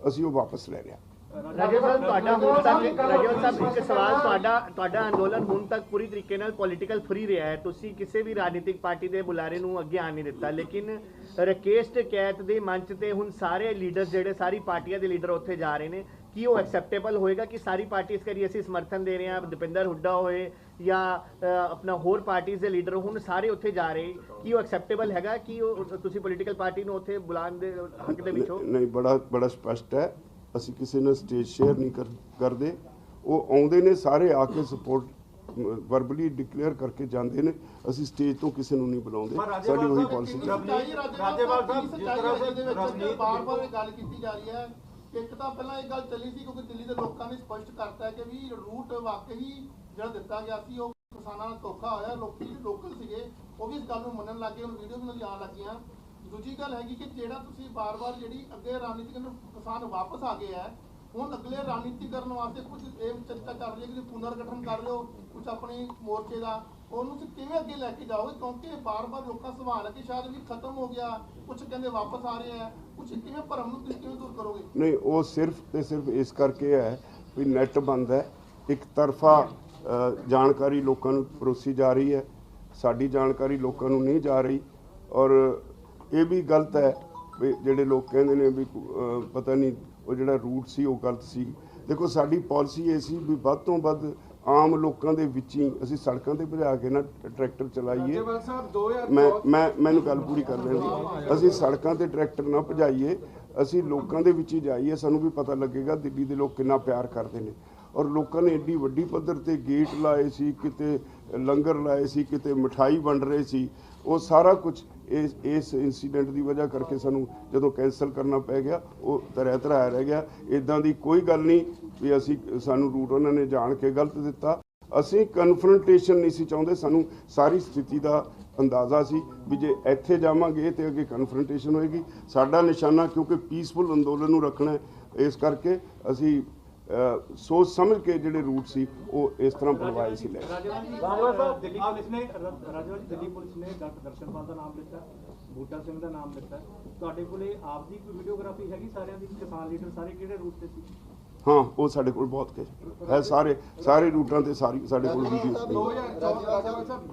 ਅਸੀਂ ਉਹ ਵਾਪਸ ਲੈ ਲਿਆ। ਰਾਜੇਵਾਲ ਸਾਹਿਬ ਇੱਕ ਸਵਾਲ, ਤੁਹਾਡਾ ਅੰਦੋਲਨ ਹੁਣ ਤੱਕ ਪੂਰੀ ਤਰੀਕੇ ਨਾਲ ਪੋਲੀਟੀਕਲ ਫਰੀ ਰਿਹਾ ਹੈ। ਤੁਸੀਂ ਕਿਸੇ ਵੀ ਰਾਜਨੀਤਿਕ ਪਾਰਟੀ ਦੇ ਬੁਲਾਰੇ ਨੂੰ ਅੱਗੇ ਆਉਣ ਨਹੀਂ ਦਿੱਤਾ, ਲੇਕਿਨ ਰਾਕੇਸ਼ ਟਕੈਤ ਦੇ ਮੰਚ ਤੇ ਹੁਣ ਸਾਰੇ ਲੀਡਰ ਜਿਹੜੇ ਸਾਰੀ ਪਾਰਟੀਆਂ ਦੇ ਲੀਡਰ ਉੱਥੇ ਜਾ ਰਹੇ ਨੇ, ਕੀ ਉਹ ਐਕਸੈਪਟੇਬਲ ਹੋਏਗਾ ਕਿ ਸਾਰੀ ਪਾਰਟੀ ਇਸ ਕਰੀ ਅਸੀਂ ਸਮਰਥਨ ਦੇ ਰਹੇ ਹਾਂ, ਦਪਿੰਦਰ ਹੁੱਡਾ ਹੋਏ ਜਾਂ ਆਪਣਾ ਹੋਰ ਪਾਰਟੀਆਂ ਦੇ ਲੀਡਰ ਹੁਣ ਸਾਰੇ ਉੱਥੇ ਜਾ ਰਹੇ, ਕੀ ਉਹ ਐਕਸੈਪਟੇਬਲ ਹੈਗਾ ਕਿ ਉਹ ਤੁਸੀਂ ਪੋਲੀਟੀਕਲ ਪਾਰਟੀ ਨੂੰ ਉੱਥੇ ਬੁਲਾਉਣ ਦੇ ਹੱਕ ਦੇ ਵਿੱਚ ਹੋ? ਨਹੀਂ, ਬੜਾ ਸਪਸ਼ਟ ਹੈ। ਅਸੀਂ ਕਿਸੇ ਨਾਲ ਸਟੇਜ ਸ਼ੇਅਰ ਨਹੀਂ ਕਰਦੇ। ਉਹ ਆਉਂਦੇ ਨੇ ਸਾਰੇ ਆ ਕੇ ਸਪੋਰਟ ਵਰਬਲੀ ਡਿਕਲੇਅਰ ਕਰਕੇ ਜਾਂਦੇ ਨੇ। ਅਸੀਂ ਸਟੇਜ ਤੋਂ ਕਿਸੇ ਨੂੰ ਨਹੀਂ ਬੁਲਾਉਂਦੇ, ਸਾਡੀ ਉਹੀ ਪਾਲਿਸੀ ਹੈ। ਰਾਜੇਵਾਲ ਸਾਹਿਬ, ਜਿਸ ਤਰ੍ਹਾਂ ਦੇ ਬਾਰ-ਬਾਰ ਇਹ ਗੱਲ ਕੀਤੀ ਜਾ ਰਹੀ ਹੈ, ਇੱਕ ਤਾਂ ਪਹਿਲਾਂ ਇਹ ਗੱਲ ਚੱਲੀ ਸੀ ਕਿਉਂਕਿ ਦਿੱਲੀ ਦੇ ਲੋਕਾਂ ਨੇ ਸਪਸ਼ਟ ਕਰਤਾ ਹੈ ਕਿ ਵੀ ਰੂਟ ਵਾਕਈ ਜਿਹੜਾ ਦਿੱਤਾ ਗਿਆ ਸੀ ਉਹ ਕਿਸਾਨਾਂ ਨਾਲ ਧੋਖਾ ਹੋਇਆ। ਲੋਕੀ ਲੋਕਲ ਸੀਗੇ ਉਹ ਵੀ ਇਸ ਗੱਲ ਨੂੰ ਮੰਨਣ ਲੱਗੇ, ਹੁਣ ਵੀਡੀਓ ਵੀ ਉਹਨਾਂ ਦੀ ਆਉਣ ਲੱਗੀਆਂ। ਦੂਜੀ ਗੱਲ ਹੈਗੀ ਕਿ ਜਿਹੜਾ ਤੁਸੀਂ ਬਾਰ-ਬਾਰ ਜਿਹੜੀ ਅੱਗੇ ਰਣਨੀਤੀ ਨੂੰ ਕਿਸਾਨ ਵਾਪਸ ਆ ਗਏ ਹੈ, ਹੁਣ ਅਗਲੇ ਰਣਨੀਤੀ ਕਰਨ ਵਾਸਤੇ ਕੁਝ ਇਹ ਚਰਚਾ ਚੱਲ ਰਹੀ ਹੈ ਕਿ ਪੁਨਰਗਠਨ ਕਰ ਲਿਓ ਕੁਝ ਆਪਣੀ ਮੋਰਚੇ ਦਾ, ਉਹਨੂੰ ਤੁਸੀਂ ਕਿਵੇਂ ਅੱਗੇ ਲੈ ਕੇ ਜਾਓਗੇ? ਕਿਉਂਕਿ ਬਾਰ-ਬਾਰ ਲੋਕਾਂ ਦਾ ਸਵਾਲ ਹੈ ਕਿ ਸ਼ਾਇਦ ਵੀ ਖਤਮ ਹੋ ਗਿਆ, ਕੁਝ ਕਹਿੰਦੇ ਵਾਪਸ ਆ ਰਹੇ ਹੈ, ਕੁਝ ਕਿਵੇਂ ਭਰਮ ਨੂੰ ਤੁਸੀਂ ਕਿਵੇਂ ਦੂਰ ਕਰੋਗੇ? ਨਹੀਂ, ਉਹ ਸਿਰਫ ਤੇ ਸਿਰਫ ਇਸ ਕਰਕੇ ਹੈ ਵੀ ਨੈੱਟ ਬੰਦ ਹੈ, ਇੱਕ ਤਰਫਾ ਜਾਣਕਾਰੀ ਲੋਕਾਂ ਨੂੰ ਪਰੋਸੀ ਜਾ ਰਹੀ ਹੈ, ਸਾਡੀ ਜਾਣਕਾਰੀ ਲੋਕਾਂ ਨੂੰ ਨਹੀਂ ਜਾ ਰਹੀ। ਔਰ ਇਹ ਵੀ ਗਲਤ ਹੈ ਵੀ ਜਿਹੜੇ ਲੋਕ ਕਹਿੰਦੇ ਨੇ ਵੀ ਪਤਾ ਨਹੀਂ ਉਹ ਜਿਹੜਾ ਰੂਟ ਸੀ ਉਹ ਗਲਤ ਸੀ। ਦੇਖੋ, ਸਾਡੀ ਪਾਲਿਸੀ ਇਹ ਸੀ ਵੀ ਵੱਧ ਤੋਂ ਵੱਧ ਆਮ ਲੋਕਾਂ ਦੇ ਵਿੱਚ ਹੀ ਅਸੀਂ ਸੜਕਾਂ ਤੇ ਭਜਾ ਕੇ ਨਾ ਟਰੈਕਟਰ ਚਲਾਈਏ। ਮੈਨੂੰ ਗੱਲ ਪੂਰੀ ਕਰ ਲੈਣ ਦਿਓ। ਅਸੀਂ ਸੜਕਾਂ ਤੇ ਟਰੈਕਟਰ ਨਾ ਭਜਾਈਏ, ਅਸੀਂ ਲੋਕਾਂ ਦੇ ਵਿੱਚ ਹੀ ਜਾਈਏ। ਸਾਨੂੰ ਵੀ ਪਤਾ ਲੱਗੇਗਾ ਦਿੱਲੀ ਦੇ ਲੋਕ ਕਿੰਨਾ ਪਿਆਰ ਕਰਦੇ ਨੇ। ਔਰ ਲੋਕਾਂ ਨੇ ਐਡੀ ਵੱਡੀ ਪੱਧਰ ਤੇ ਗੇਟ ਲਾਏ ਸੀ, ਕਿਤੇ ਲੰਗਰ ਲਾਏ ਸੀ, ਕਿਤੇ ਮਠਾਈ ਵੰਡ ਰਹੇ ਸੀ। ਉਹ ਸਾਰਾ ਕੁਝ ਇਸ ਇਨਸੀਡੈਂਟ ਦੀ ਵਜ੍ਹਾ ਕਰਕੇ ਸਾਨੂੰ ਜਦੋਂ ਕੈਂਸਲ ਕਰਨਾ ਪੈ ਗਿਆ, ਉਹ ਤਰਿਆ ਧਰਾਇਆ ਰਹਿ ਗਿਆ। ਇੱਦਾਂ ਦੀ ਕੋਈ ਗੱਲ ਨਹੀਂ ਵੀ ਸਾਨੂੰ ਰੂਟ ਉਹਨਾਂ ਨੇ ਜਾਣ ਕੇ ਗਲਤ ਦਿੱਤਾ। ਅਸੀਂ ਕਨਫਰੰਟੇਸ਼ਨ ਨਹੀਂ ਸੀ ਚਾਹੁੰਦੇ। ਸਾਨੂੰ ਸਾਰੀ ਸਥਿਤੀ ਦਾ ਅੰਦਾਜ਼ਾ ਸੀ ਵੀ ਜੇ ਇੱਥੇ ਜਾਵਾਂਗੇ ਤੇ ਅੱਗੇ ਕਨਫਰੰਟੇਸ਼ਨ ਹੋਏਗੀ। ਸਾਡਾ ਨਿਸ਼ਾਨਾ ਕਿਉਂਕਿ ਪੀਸਫੁਲ ਅੰਦੋਲਨ ਨੂੰ ਰੱਖਣਾ ਹੈ, ਇਸ ਕਰਕੇ ਅਸੀਂ ਸੋਚ ਸਮਝ ਕੇ ਜਿਹੜੇ ਰੂਟ ਸੀ ਉਹ ਇਸ ਤਰ੍ਹਾਂ ਬਣਵਾਏ ਸੀ। ਲੈ ਦਿੱਲੀ ਪੁਲਿਸ ਨੇ ਡਾਕਟਰ ਦਰਸ਼ਨਪਾਲ ਦਾ ਨਾਮ ਲਿੱਤਾ, ਬੂਟਾ ਸਿੰਘ ਦਾ ਨਾਮ ਲਿੱਤਾ। ਤੁਹਾਡੇ ਕੋਲੇ ਆਪ ਦੀ ਕੋਈ ਵੀਡੀਓਗ੍ਰਾਫੀ ਹੈਗੀ ਸਾਰਿਆਂ ਦੀ? ਕਿਸਾਨ ਲੀਡਰ ਸਾਰੇ ਕਿਹੜੇ ਰੂਟ ਤੇ ਸੀ? ਹਾਂ, ਉਹ ਸਾਡੇ ਕੋਲ ਬਹੁਤ ਹੈ, ਸਾਰੇ ਰੂਟਾਂ ਤੇ ਸਾਡੇ ਕੋਲ ਵੀਡੀਓ ਸੀ।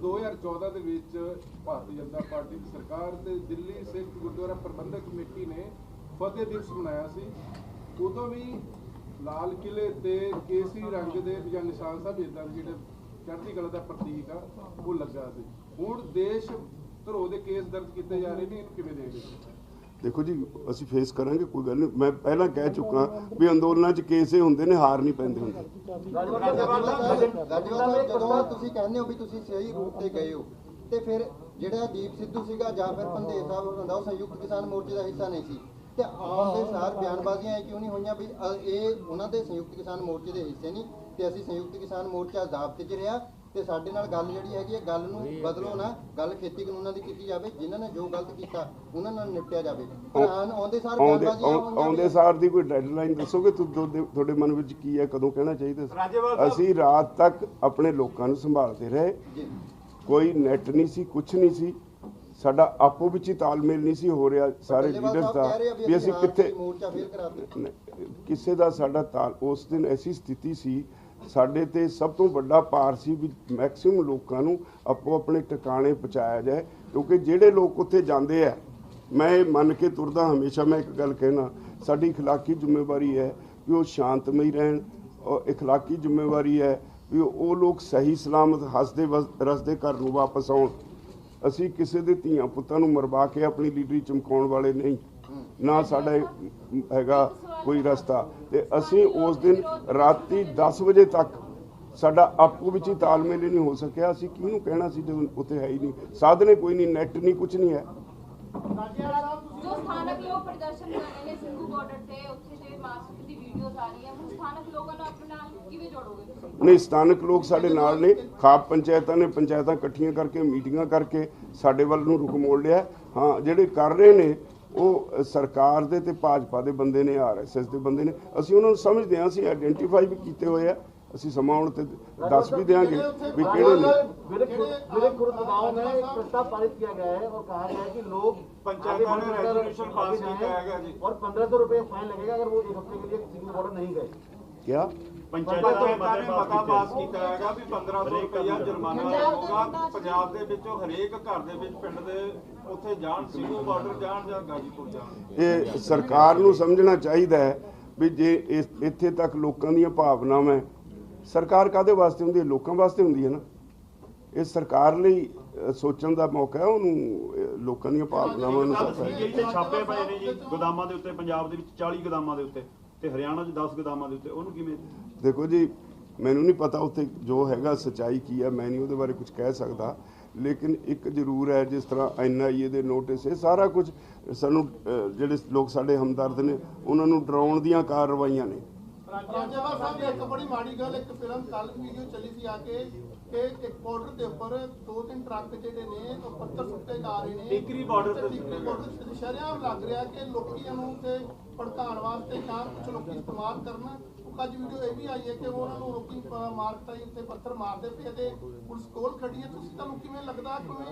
2014 ਦੇ ਵਿੱਚ ਭਾਰਤੀ ਜਨਤਾ ਪਾਰਟੀ ਦੀ ਸਰਕਾਰ ਤੇ ਦਿੱਲੀ ਸਿੱਖ ਗੁਰਦੁਆਰਾ ਪ੍ਰਬੰਧਕ ਕਮੇਟੀ ਨੇ ਫਤਿਹ ਦਿਵਸ ਮਨਾਇਆ ਸੀ। ਉਦੋਂ ਵੀ ਲਾਲ ਕਿਲੇ ਤੇ ਕੇਸਰੀ ਰੰਗ ਦੇ ਜਾਂ ਨਿਸ਼ਾਨ ਸਾਹਿਬ ਇਦਾਂ ਦੇ ਜਿਹੜੇ ਚੜ੍ਹਦੀ ਕਲਾ ਦਾ ਪ੍ਰਤੀਕ ਆ ਉਹ ਲੱਗਾ ਸੀ। ਹੁਣ ਦੇਸ਼ ਧਰੋਹ ਦੇ ਕੇਸ ਦਰਜ ਕੀਤੇ ਜਾ ਰਹੇ ਨੇ, ਇਹਨੂੰ ਕਿਵੇਂ ਦੇਖਦੇ ਹੋ? ਦੇਖੋ ਜੀ, ਅਸੀਂ ਫੇਸ ਕਰਾਂਗੇ, ਕੋਈ ਗੱਲ ਨਹੀਂ। ਮੈਂ ਪਹਿਲਾਂ ਕਹਿ ਚੁੱਕਾ ਵੀ ਅੰਦੋਲਨਾਂ 'ਚ ਕੇਸ ਇਹ ਹੁੰਦੇ ਨੇ, ਹਾਰ ਨਹੀਂ ਪੈਂਦੇ ਹੁੰਦੇ। ਜਦੋਂ ਤੁਸੀਂ ਕਹਿੰਦੇ ਹੋ ਵੀ ਤੁਸੀਂ ਸਹੀ ਰੂਟ ਤੇ ਗਏ ਹੋ, ਤੇ ਫਿਰ ਜਿਹੜਾ ਦੀਪ ਸਿੱਧੂ ਸੀਗਾ ਜਾਂ ਫਿਰ ਭੰਦੇਰ ਸਾਹਿਬ ਹੁੰਦਾ, ਉਹ ਸੰਯੁਕਤ ਕਿਸਾਨ ਮੋਰਚੇ ਦਾ ਹਿੱਸਾ ਨਹੀਂ ਸੀ, ਤੇ ਆਉਣ ਦੇ ਸਾਰ ਬਿਆਨਬਾਜ਼ੀਆਂ ਇਹ ਕਿਉਂ ਨਹੀਂ ਹੋਈਆਂ ਵੀ ਇਹ ਉਹਨਾਂ ਦੇ ਸੰਯੁਕਤ ਕਿਸਾਨ ਮੋਰਚੇ ਦੇ ਹਿੱਸੇ ਨਹੀਂ ਤੇ ਅਸੀਂ ਸੰਯੁਕਤ ਕਿਸਾਨ ਮੋਰਚਾ ਜ਼ਾਬਤੇ 'ਚ ਰਿਹਾ ਤੇ ਸਾਡੇ ਨਾਲ ਗੱਲ ਜਿਹੜੀ ਹੈਗੀ ਹੈ, ਗੱਲ ਨੂੰ ਬਦਲੋ ਨਾ, ਗੱਲ ਖੇਤੀ ਕਾਨੂੰਨਾਂ ਦੀ ਕੀਤੀ ਜਾਵੇ, ਜਿਨ੍ਹਾਂ ਨੇ ਜੋ ਗਲਤ ਕੀਤਾ ਉਹਨਾਂ ਨਾਲ ਨਿਪਟਿਆ ਜਾਵੇ। ਆਉਂਦੇ ਸਾਰ ਦੀ ਕੋਈ ਡੈਡਲਾਈਨ ਦੱਸੋਗੇ? ਤੁਹਾਡੇ ਮਨ ਵਿੱਚ ਕੀ ਹੈ, ਕਦੋਂ ਕਹਿਣਾ ਚਾਹੀਦਾ ਸੀ? ਅਸੀਂ ਰਾਤ ਤੱਕ ਆਪਣੇ ਲੋਕਾਂ ਨੂੰ ਸੰਭਾਲਦੇ ਰਹੇ, ਕੋਈ ਨੈਟ ਨਹੀਂ ਸੀ, ਕੁਛ ਨਹੀਂ ਸੀ, ਸਾਡਾ ਆਪੋ ਵਿੱਚ ਹੀ ਤਾਲਮੇਲ ਨਹੀਂ ਸੀ ਹੋ ਰਿਹਾ ਸਾਰੇ ਲੀਡਰਸ ਦਾ ਵੀ ਅਸੀਂ ਕਿੱਥੇ ਕਿਸੇ ਦਾ ਸਾਡਾ ਉਸ ਦਿਨ ਐਸੀ ਸਥਿਤੀ ਸੀ, ਸਾਡੇ ਤੇ ਸਭ ਤੋਂ ਵੱਡਾ ਭਾਰ ਸੀ ਵੀ ਮੈਕਸਿਮਮ ਲੋਕਾਂ ਨੂੰ ਆਪੋ ਆਪਣੇ ਟਿਕਾਣੇ ਪਹੁੰਚਾਇਆ ਜਾਏ। ਕਿਉਂਕਿ ਜਿਹੜੇ ਲੋਕ ਉੱਥੇ ਜਾਂਦੇ ਆ, ਮੈਂ ਇਹ ਮੰਨ ਕੇ ਤੁਰਦਾ ਹਮੇਸ਼ਾ, ਮੈਂ ਇੱਕ ਗੱਲ ਕਹਿਣਾ, ਸਾਡੀ ਇਖਲਾਕੀ ਜ਼ਿੰਮੇਵਾਰੀ ਹੈ ਵੀ ਉਹ ਸ਼ਾਂਤਮਈ ਰਹਿਣ, ਔਰ ਇਖਲਾਕੀ ਜ਼ਿੰਮੇਵਾਰੀ ਹੈ ਵੀ ਉਹ ਲੋਕ ਸਹੀ ਸਲਾਮਤ ਹੱਸਦੇ ਰਸਦੇ ਘਰ ਨੂੰ ਵਾਪਸ ਆਉਣ। ਅਸੀਂ ਕਿਸੇ ਦੇ ਧੀਆਂ ਪੁੱਤਾਂ ਨੂੰ ਮਰਵਾ ਕੇ ਆਪਣੀ ਲੀਡਰੀ ਚਮਕਾਉਣ ਵਾਲੇ ਨਹੀਂ, ਨਾ ਸਾਡਾ ਹੈਗਾ ਕੋਈ ਰਸਤਾ। ਤੇ ਅਸੀਂ ਉਸ ਦਿਨ ਰਾਤੀ 10 ਵਜੇ ਤੱਕ ਸਾਡਾ ਆਪੋ ਵਿੱਚ ਹੀ ਤਾਲਮੇਲ ਨਹੀਂ ਹੋ ਸਕਿਆ। ਅਸੀਂ ਕਿਹਨੂੰ ਕਹਿਣਾ ਸੀ ਜਦੋਂ ਉੱਥੇ ਹੈ ਹੀ ਨਹੀਂ, ਸਾਧਨੇ ਕੋਈ ਨਹੀਂ, ਨੈਟ ਨਹੀਂ, ਕੁਝ ਨਹੀਂ ਹੈ। ਜੋ ਸਥਾਨਕ ਲੋਕ ਪ੍ਰਦਰਸ਼ਨ ਕਰ ਰਹੇ ਨੇ ਸਿੰਘੂ ਬਾਰਡਰ ਤੇ, ਉੱਥੇ ਤੇ ਮਾਸਕ ਦੀ ਵੀਡੀਓਜ਼ ਆ ਰਹੀ ਹੈ, ਹੁਣ ਸਥਾਨਕ ਲੋਕਾਂ ਨੂੰ ਆਪਣੇ ਨਾਲ ਕਿਵੇਂ ਜੋੜੋਗੇ ਤੁਸੀਂ? ਨਹੀਂ, ਸਥਾਨਕ ਲੋਕ ਸਾਡੇ ਨਾਲ ਨੇ। ਖਾਪ ਪੰਚਾਇਤਾਂ ਨੇ ਪੰਚਾਇਤਾਂ ਇਕੱਠੀਆਂ ਕਰਕੇ ਮੀਟਿੰਗਾਂ ਕਰਕੇ ਸਾਡੇ ਵੱਲ ਨੂੰ ਰੁਖ ਮੋੜ ਲਿਆ। ਹਾਂ, ਜਿਹੜੇ ਕਰ ਰਹੇ ਨੇ ਉਹ ਸਰਕਾਰ ਦੇ ਤੇ ਭਾਜਪਾ ਦੇ ਬੰਦੇ ਨੇ, RSS ਦੇ ਬੰਦੇ ਨੇ। ਅਸੀਂ ਉਹਨਾਂ ਨੂੰ ਸਮਝਦੇ ਹਾਂ, ਅਸੀਂ ਆਇਡੈਂਟੀਫਾਈ ਵੀ ਕੀਤੇ ਹੋਏ ਆ। ਅਸੀਂ ਸਮਾਂ ਆਉਣ ਤੇ ਦੱਸ भी देंगे भी केड़े ने। विवेक गुरुद्वाराओं में एक प्रस्ताव पारित किया गया है और कहा गया है कि लोग पंचायतों ने रेजोल्यूशन पास किया है जी, और 1500 रुपए फाइन लगेगा अगर वो एक हफ्ते के लिए सिंगल बॉर्डर नहीं गए। क्या पंचायतों ने मता पास किया है भी 1500 रुपया जुर्माना होगा। पंजाब ਦੇ ਵਿੱਚੋਂ ਹਰੇਕ ਘਰ ਦੇ ਵਿੱਚ ਪਿੰਡ ਦੇ ਉੱਥੇ ਜਾਣ, ਸਿੰਘੂ ਬਾਰਡਰ ਜਾਣ ਜਾਂ ਗਾਜੀਪੁਰ ਜਾਣ। ਇਹ ਸਰਕਾਰ ਨੂੰ ਸਮਝਣਾ ਚਾਹੀਦਾ ਹੈ ਵੀ ਜੇ ਇੱਥੇ ਤੱਕ ਲੋਕਾਂ ਦੀਆਂ ਭਾਵਨਾਵਾਂ, ਸਰਕਾਰ ਕਾਹਦੇ ਵਾਸਤੇ ਹੁੰਦੀ ਹੈ? ਲੋਕਾਂ ਵਾਸਤੇ ਹੁੰਦੀ ਹੈ ਨਾ। ਇਹ ਸਰਕਾਰ ਲਈ ਸੋਚਣ ਦਾ ਮੌਕਾ ਹੈ, ਉਹਨੂੰ ਲੋਕਾਂ ਦੀਆਂ ਭਾਵਨਾਵਾਂ ਨੂੰ ਛਾਪੇ ਪਏ ਨੇ ਜੀ ਗੋਦਾਮਾਂ ਦੇ ਉੱਤੇ, ਪੰਜਾਬ ਦੇ ਵਿੱਚ 40 ਗੋਦਾਮਾਂ ਦੇ ਉੱਤੇ ਤੇ ਹਰਿਆਣਾ 'ਚ 10 ਗੋਦਾਮਾਂ ਦੇ ਉੱਤੇ, ਉਹਨੂੰ ਕਿਵੇਂ? ਦੇਖੋ ਜੀ, ਮੈਨੂੰ ਨਹੀਂ ਪਤਾ ਉੱਥੇ ਜੋ ਹੈਗਾ ਸੱਚਾਈ ਕੀ ਹੈ, ਮੈਂ ਨਹੀਂ ਉਹਦੇ ਬਾਰੇ ਕੁਝ ਕਹਿ ਸਕਦਾ। ਲੇਕਿਨ ਇੱਕ ਜ਼ਰੂਰ ਹੈ, ਜਿਸ ਤਰ੍ਹਾਂ NIA ਦੇ ਨੋਟਿਸ, ਇਹ ਸਾਰਾ ਕੁਝ ਸਾਨੂੰ ਜਿਹੜੇ ਲੋਕ ਸਾਡੇ ਹਮਦਰਦ ਨੇ ਉਹਨਾਂ ਨੂੰ ਡਰਾਉਣ ਦੀਆਂ ਕਾਰਵਾਈਆਂ ਨੇ। ਰਾਜੇਵਾਲ ਸਾਹਿਬ, ਇੱਕ ਬੜੀ ਮਾੜੀ ਗੱਲ, ਇੱਕ ਫਿਲਮ ਕੱਲ ਵੀਡੀਓ ਚੱਲੀ ਸੀ ਆ ਕੇ ਕਿ ਇੱਕ ਬਾਰਡਰ ਦੇ ਉੱਪਰ 2-3 ਟਰੱਕ ਜਿਹੜੇ ਨੇ ਉਹ ਪੱਥਰ ਸੁੱਟੇ ਜਾ ਰਹੇ ਨੇ। ਟਿਕਰੀ ਬਾਰਡਰ ਤੇ ਟਿਕਰੀ ਬਾਰਡਰ ਤੇ ਸ਼ਰੇਆਮ ਲੱਗ ਰਿਹਾ ਕਿ ਲੋਕੀ ਨੂੰ ਤੇ ਭੜਕਾਉਣ ਵਾਸਤੇ ਜਾਂ ਕੁਝ ਲੋਕੀ ਇਸਤੇਮਾਲ ਕਰਨ। ਅੱਜ ਵੀਡੀਓ ਇਹ ਵੀ ਆਈ ਹੈ ਕਿ ਉਹਨਾਂ ਨੂੰ ਲੋਕੀ ਮਾਰਕਟਾਈ ਉੱਤੇ ਪੱਥਰ ਮਾਰਦੇ ਪਏ ਤੇ ਪੁਲਿਸ ਕੋਲ ਖੜੀ ਹੈ। ਤੁਸੀਂ ਤੁਹਾਨੂੰ ਕਿਵੇਂ ਲੱਗਦਾ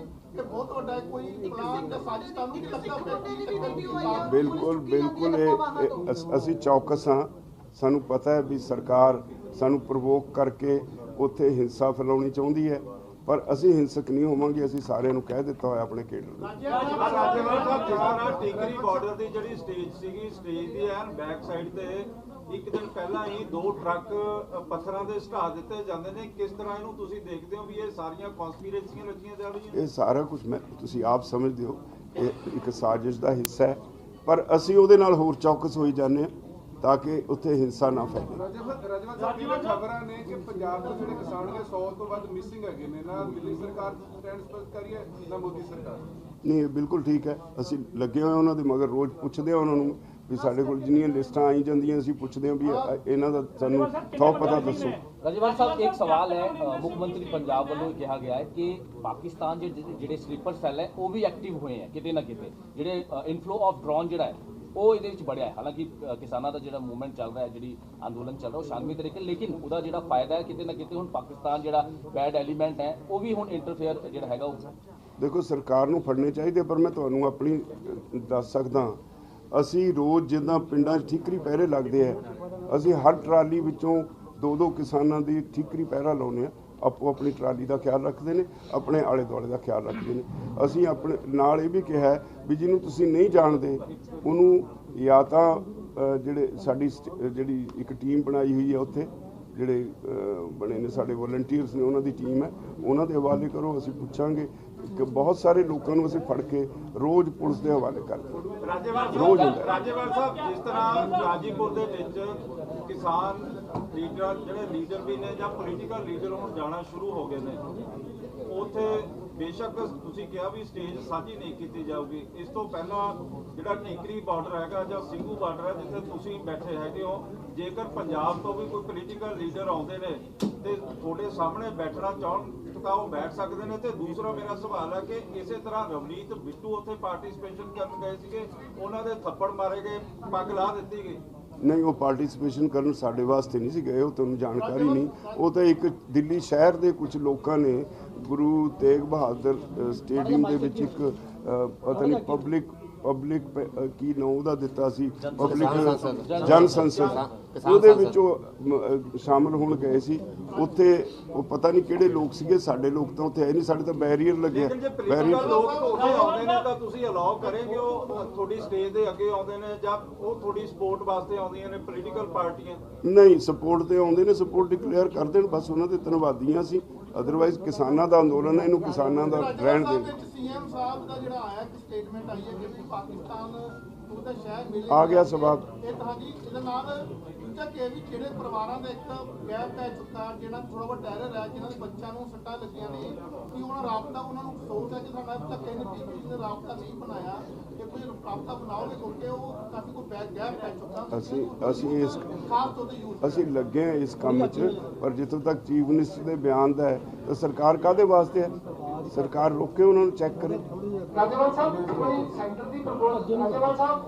ਕਿ ਬਹੁਤ ਵੱਡਾ ਕੋਈ ਪਲਾਨ ਜਾਂ ਸਾਜ਼ਿਸ਼ ਤੁਹਾਨੂੰ ਕੀ ਲੱਗਦਾ? ਬਿਲਕੁਲ ਅਸੀਂ ਚੌਕਸ ਹਾਂ। ਸਾਨੂੰ ਪਤਾ ਹੈ ਵੀ ਸਰਕਾਰ ਸਾਨੂੰ ਪ੍ਰਵੋਕ ਕਰਕੇ ਉੱਥੇ ਹਿੰਸਾ ਫੈਲਾਉਣੀ ਚਾਹੁੰਦੀ ਹੈ, ਪਰ ਅਸੀਂ ਹਿੰਸਕ ਨਹੀਂ ਹੋਵਾਂਗੇ। ਅਸੀਂ ਸਾਰਿਆਂ ਨੂੰ ਕਹਿ ਦਿੱਤਾ ਹੋਇਆ ਆਪਣੇ ਕੇਡਰ ਨੂੰ। ਰਾਜੇਵਾਲ ਸਾਹਿਬ ਜਿਹੜਾ ਟਿਕਰੀ ਬਾਰਡਰ ਦੀ ਜਿਹੜੀ ਸਟੇਜ ਸੀਗੀ, ਸਟੇਜ ਦੀ ਐਨ ਬੈਕ ਸਾਈਡ ਤੇ ਇੱਕ ਦਿਨ ਪਹਿਲਾਂ ਹੀ 2 ਟਰੱਕ ਪੱਥਰਾਂ ਦੇ ਸਟਾ ਦਿੱਤੇ ਜਾਂਦੇ ਨੇ। ਕਿਸ ਤਰ੍ਹਾਂ ਇਹਨੂੰ ਤੁਸੀਂ ਦੇਖਦੇ ਹੋ ਵੀ ਇਹ ਸਾਰੀਆਂ ਕਨਸਪੀਰੇਸੀਆਂ ਰਚੀਆਂ ਜਾ ਰਹੀਆਂ? ਇਹ ਸਾਰਾ ਕੁਝ ਤੁਸੀਂ ਆਪ ਸਮਝਦੇ ਹੋ, ਇਹ ਇੱਕ ਸਾਜ਼ਿਸ਼ ਦਾ ਹਿੱਸਾ ਹੈ, ਪਰ ਅਸੀਂ ਉਹਦੇ ਨਾਲ ਹੋਰ ਚੌਕਸ ਹੋਈ ਜਾਂਦੇ ਹਾਂ ਤਾਂ ਕਿ ਉੱਥੇ ਹਿੰਸਾ ਨਾ ਫੈਲੇ। ਰਾਜੇਵਾਲ ਸਾਹਿਬ ਇਹ ਖਬਰਾਂ ਨੇ ਕਿ ਪੰਜਾਬ ਦੇ ਜਿਹੜੇ ਕਿਸਾਨ ਨੇ 100 ਤੋਂ ਵੱਧ ਮਿਸਿੰਗ ਹੈਗੇ ਨੇ, ਨਾ ਦਿੱਲੀ ਸਰਕਾਰ ਸਟੈਂਡ ਸਪਸ਼ਟ ਕਰੀ ਹੈ ਨਾ ਮੋਦੀ ਸਰਕਾਰ। ਨਹੀਂ, ਬਿਲਕੁਲ ਠੀਕ ਹੈ। ਅਸੀਂ ਲੱਗੇ ਹੋਏ ਉਹਨਾਂ ਦੇ ਮਗਰ, ਰੋਜ਼ ਪੁੱਛਦੇ ਹਾਂ ਉਹਨਾਂ ਨੂੰ ਵੀ ਸਾਡੇ ਕੋਲ ਜਿੰਨੀਆਂ ਲਿਸਟਾਂ ਆਈ ਜਾਂਦੀਆਂ ਅਸੀਂ ਪੁੱਛਦੇ ਹਾਂ ਵੀ ਇਹਨਾਂ ਦਾ ਸਾਨੂੰ ਥੋੜਾ ਪਤਾ ਦੱਸੋ। ਰਾਜੇਵਾਲ ਸਾਹਿਬ ਇੱਕ ਸਵਾਲ ਹੈ, ਮੁੱਖ ਮੰਤਰੀ ਪੰਜਾਬ ਵੱਲੋਂ ਕਿਹਾ ਗਿਆ ਹੈ ਕਿ ਪਾਕਿਸਤਾਨ ਦੇ ਜਿਹੜੇ ਸਲੀਪਰ ਸੈੱਲ ਹੈ ਉਹ ਵੀ ਐਕਟਿਵ ਹੋਏ ਹੈ ਕਿਤੇ ਨਾ ਕਿਤੇ। ਜਿਹੜੇ ਇਨਫਲੋ ਆਫ ਡਰੋਨ ਜਿਹੜਾ ਹੈ ਉਹ ਇਹਦੇ ਵਿੱਚ ਬੜਿਆ ਹੈ। ਹਾਲਾਂਕਿ ਕਿਸਾਨਾਂ ਦਾ ਜਿਹੜਾ ਮੂਵਮੈਂਟ ਚੱਲ ਰਿਹਾ ਹੈ, ਜਿਹੜੀ ਅੰਦੋਲਨ ਚੱਲ ਰਿਹਾ ਉਹ ਸ਼ਾਂਤਮਈ ਤਰੀਕੇ, ਲੇਕਿਨ ਉਹਦਾ ਜਿਹੜਾ ਫਾਇਦਾ ਹੈ ਕਿਤੇ ਨਾ ਕਿਤੇ ਹੁਣ ਪਾਕਿਸਤਾਨ ਜਿਹੜਾ ਬੈਡ ਐਲੀਮੈਂਟ ਹੈ ਉਹ ਵੀ ਹੁਣ ਇੰਟਰਫੇਅਰ ਜਿਹੜਾ ਹੈਗਾ ਉਹ। ਦੇਖੋ, ਸਰਕਾਰ ਨੂੰ ਫੜਨੇ ਚਾਹੀਦੇ, ਪਰ ਮੈਂ ਤੁਹਾਨੂੰ ਆਪਣੀ ਦੱਸ ਸਕਦਾ, ਅਸੀਂ ਰੋਜ਼ ਜਿੱਦਾਂ ਪਿੰਡਾਂ 'ਚ ਠੀਕਰੀ ਪਹਿਰੇ ਲੱਗਦੇ ਆ, ਅਸੀਂ ਹਰ ਟਰਾਲੀ ਵਿੱਚੋਂ 2-2 ਕਿਸਾਨਾਂ ਦੀ ਠੀਕਰੀ ਪਹਿਰਾ ਲਾਉਂਦੇ ਆ। ਆਪੋ ਆਪਣੀ ਟਰਾਲੀ ਦਾ ਖਿਆਲ ਰੱਖਦੇ ਨੇ, ਆਪਣੇ ਆਲੇ ਦੁਆਲੇ ਦਾ ਖਿਆਲ ਰੱਖਦੇ ਨੇ। ਅਸੀਂ ਆਪਣੇ ਨਾਲ ਇਹ ਵੀ ਕਿਹਾ ਵੀ ਜਿਹਨੂੰ ਤੁਸੀਂ ਨਹੀਂ ਜਾਣਦੇ ਉਹਨੂੰ ਜਾਂ ਤਾਂ ਜਿਹੜੇ ਸਾਡੀ ਜਿਹੜੀ ਇੱਕ ਟੀਮ ਬਣਾਈ ਹੋਈ ਹੈ ਉੱਥੇ ਜਿਹੜੇ ਬਣੇ ਨੇ ਸਾਡੇ ਵਲੰਟੀਅਰਸ ਨੇ, ਉਹਨਾਂ ਦੀ ਟੀਮ ਹੈ, ਉਹਨਾਂ ਦੇ ਹਵਾਲੇ ਕਰੋ। ਅਸੀਂ ਪੁੱਛਾਂਗੇ ਕਿ ਬਹੁਤ ਸਾਰੇ ਲੋਕਾਂ ਨੂੰ ਅਸੀਂ ਫੜ ਕੇ ਰੋਜ਼ ਪੁਲਿਸ ਦੇ ਹਵਾਲੇ ਕਰਦੇ। ਰਾਜੇਵਾਲ ਸਾਹਿਬ, ਜਿਸ ਤਰ੍ਹਾਂ ਗਾਜੀਪੁਰ ਦੇ ਵਿੱਚ ਕਿਸਾਨ ਲੀਡਰ ਜਿਹੜੇ ਲੀਡਰ ਵੀ ਨੇ ਜਾਂ ਪੋਲੀਟੀਕਲ ਲੀਡਰ ਹੁਣ ਜਾਣਾ ਸ਼ੁਰੂ ਹੋ ਗਏ ਨੇ, ਉੱਥੇ ਬੇਸ਼ੱਕ ਤੁਸੀਂ ਕਿਹਾ ਵੀ ਸਟੇਜ ਸਾਂਝੀ ਨਹੀਂ ਕੀਤੀ ਜਾਊਗੀ। ਇਸ ਤੋਂ ਪਹਿਲਾਂ ਜਿਹੜਾ ਟਿਕਰੀ ਬਾਰਡਰ ਹੈਗਾ ਜਾਂ ਸਿੰਘੂ ਬਾਰਡਰ ਹੈ ਜਿੱਥੇ ਤੁਸੀਂ ਬੈਠੇ ਹੈਗੇ ਹੋ, ਜੇਕਰ ਪੰਜਾਬ ਤੋਂ ਵੀ ਕੋਈ ਪੋਲੀਟੀਕਲ ਲੀਡਰ ਆਉਂਦੇ ਨੇ ਤੇ ਤੁਹਾਡੇ ਸਾਹਮਣੇ ਬੈਠਣਾ ਚਾਹਣ ਤਾਂ ਉਹ ਬੈਠ ਸਕਦੇ ਨੇ। ਤੇ ਦੂਸਰਾ ਮੇਰਾ ਸਵਾਲ ਹੈ ਕਿ ਇਸੇ ਤਰ੍ਹਾਂ ਰਵਨੀਤ ਬਿੱਟੂ ਉੱਥੇ ਪਾਰਟਿਸਿਪੇਸ਼ਨ ਕਰਨ ਗਏ ਸੀਗੇ, ਉਹਨਾਂ ਦੇ ਥੱਪੜ ਮਾਰੇ ਗਏ, ਪੱਗ ਲਾ ਦਿੱਤੀ ਗਈ। ਨਹੀਂ, ਉਹ ਪਾਰਟਿਸਿਪੇਸ਼ਨ ਕਰਨ ਸਾਡੇ ਵਾਸਤੇ ਨਹੀਂ ਸੀ ਗਏ, ਉਹ ਤੁਹਾਨੂੰ ਜਾਣਕਾਰੀ ਨਹੀਂ। ਉਹ ਤਾਂ ਇੱਕ ਦਿੱਲੀ ਸ਼ਹਿਰ ਦੇ ਕੁਝ ਲੋਕਾਂ ਨੇ ਗੁਰੂ ਤੇਗ ਬਹਾਦਰ ਸਟੇਡੀਅਮ ਦੇ ਵਿੱਚ ਇੱਕ ਪਤਾ ਨਹੀਂ ਪਬਲਿਕ ਕੀ ਨਾਂ ਉਹਦਾ ਦਿੱਤਾ ਸੀ, ਪਬਲਿਕ ਜਨ ਸੰਸਦ, ਉਹਦੇ ਵਿੱਚ ਉਹ ਸ਼ਾਮਲ ਹੋਣ ਗਏ ਸੀ। ਉੱਥੇ ਉਹ ਪਤਾ ਨਹੀਂ ਕਿਹੜੇ ਲੋਕ ਸੀਗੇ, ਸਾਡੇ ਲੋਕ ਤਾਂ ਉੱਥੇ ਹੈ ਨਹੀਂ, ਸਾਡੇ ਤਾਂ ਬੈਰੀਅਰ ਲੱਗਿਆ। ਬੈਰੀਅਰ ਲੋਕ ਉੱਥੇ ਆਉਂਦੇ ਨੇ ਤਾਂ ਤੁਸੀਂ ਅਲਾਉ ਕਰੇਗੇ ਉਹ ਤੁਹਾਡੀ ਸਟੇਜ ਦੇ ਅੱਗੇ ਆਉਂਦੇ ਨੇ ਜਾਂ ਉਹ ਤੁਹਾਡੀ ਸਪੋਰਟ ਵਾਸਤੇ ਆਉਂਦੀਆਂ ਨੇ ਪੋਲੀਟੀਕਲ ਪਾਰਟੀਆਂ? ਨਹੀਂ, ਸਪੋਰਟ ਤੇ ਆਉਂਦੇ ਨੇ, ਸਪੋਰਟ ਡਿਕਲੇਅਰ ਕਰ ਦੇਣ ਬਸ, ਉਹਨਾਂ ਦੇ ਧੰਨਵਾਦੀਆਂ ਸੀ। ਅਦਰਵਾਈਜ਼ ਕਿਸਾਨਾਂ ਦਾ ਅੰਦੋਲਨ ਹੈ, ਇਹਨੂੰ ਕਿਸਾਨਾਂ ਦਾ ਰਹਿਣ ਦੇਣ। ਸੀਐਮ ਸਾਹਿਬ ਦਾ ਜਿਹੜਾ ਆਇਆ ਕਿ ਸਟੇਟਮੈਂਟ ਆਈ ਹੈ ਕਿ ਪਾਕਿਸਤਾਨ ਉਹਦਾ ਸ਼ਹਿਰ ਮਿਲੇ ਆ ਗਿਆ ਸਵਾਲ। ਇਹ ਤੁਹਾਡੀ ਇਹਦੇ ਨਾਲ ਦੂਜਾ ਕਿ ਵੀ ਜਿਹੜੇ ਪਰਿਵਾਰਾਂ ਦਾ ਇੱਕ ਗੈਪ ਪੈ ਚੁੱਕਾ, ਜਿਹੜਾ ਥੋੜਾ ਬਹੁਤ ਟੈਰਰ ਹੈ, ਜਿਹਨਾਂ ਦੇ ਬੱਚਿਆਂ ਨੂੰ ਸੱਟਾਂ ਲੱਗੀਆਂ ਨੇ, ਕਿ ਉਹਨਾਂ ਰਾਬਤਾ ਉਹਨਾਂ ਨੂੰ ਅਫਸੋਸ ਹੈ ਕਿ ਸਾਡਾ ਧੱਕੇ ਨਤੀਜੇ ਨੇ ਰਾਬਤਾ ਨਹੀਂ ਬਣਾਇਆ, ਕਿ ਕੋਈ ਰਾਬਤਾ ਬਣਾਓਗੇ ਕਿਉਂਕਿ ਉਹ ਕਾਫੀ ਕੋਈ ਗੈਪ ਪੈ ਚੁੱਕਾ। ਅਸੀਂ ਲੱਗੇ ਹਾਂ ਇਸ ਕੰਮ 'ਚ, ਪਰ ਜਿੱਥੋਂ ਤੱਕ ਚੀਫ ਮਿਨਿਸਟਰ ਦੇ ਬਿਆਨ ਦਾ ਹੈ ਤਾਂ ਸਰਕਾਰ ਕਾਹਦੇ ਵਾਸਤੇ ਹੈ? ਸਰਕਾਰ ਰੋਕੇ, ਉਹਨਾਂ ਨੂੰ ਚੈੱਕ ਕਰੇ। ਰਾਜੇਵਾਲ ਸਾਹਿਬ ਕੋਈ ਸੈਂਟਰ ਦੀ ਪ੍ਰਪੋਜ਼ਲ, ਰਾਜੇਵਾਲ ਸਾਹਿਬ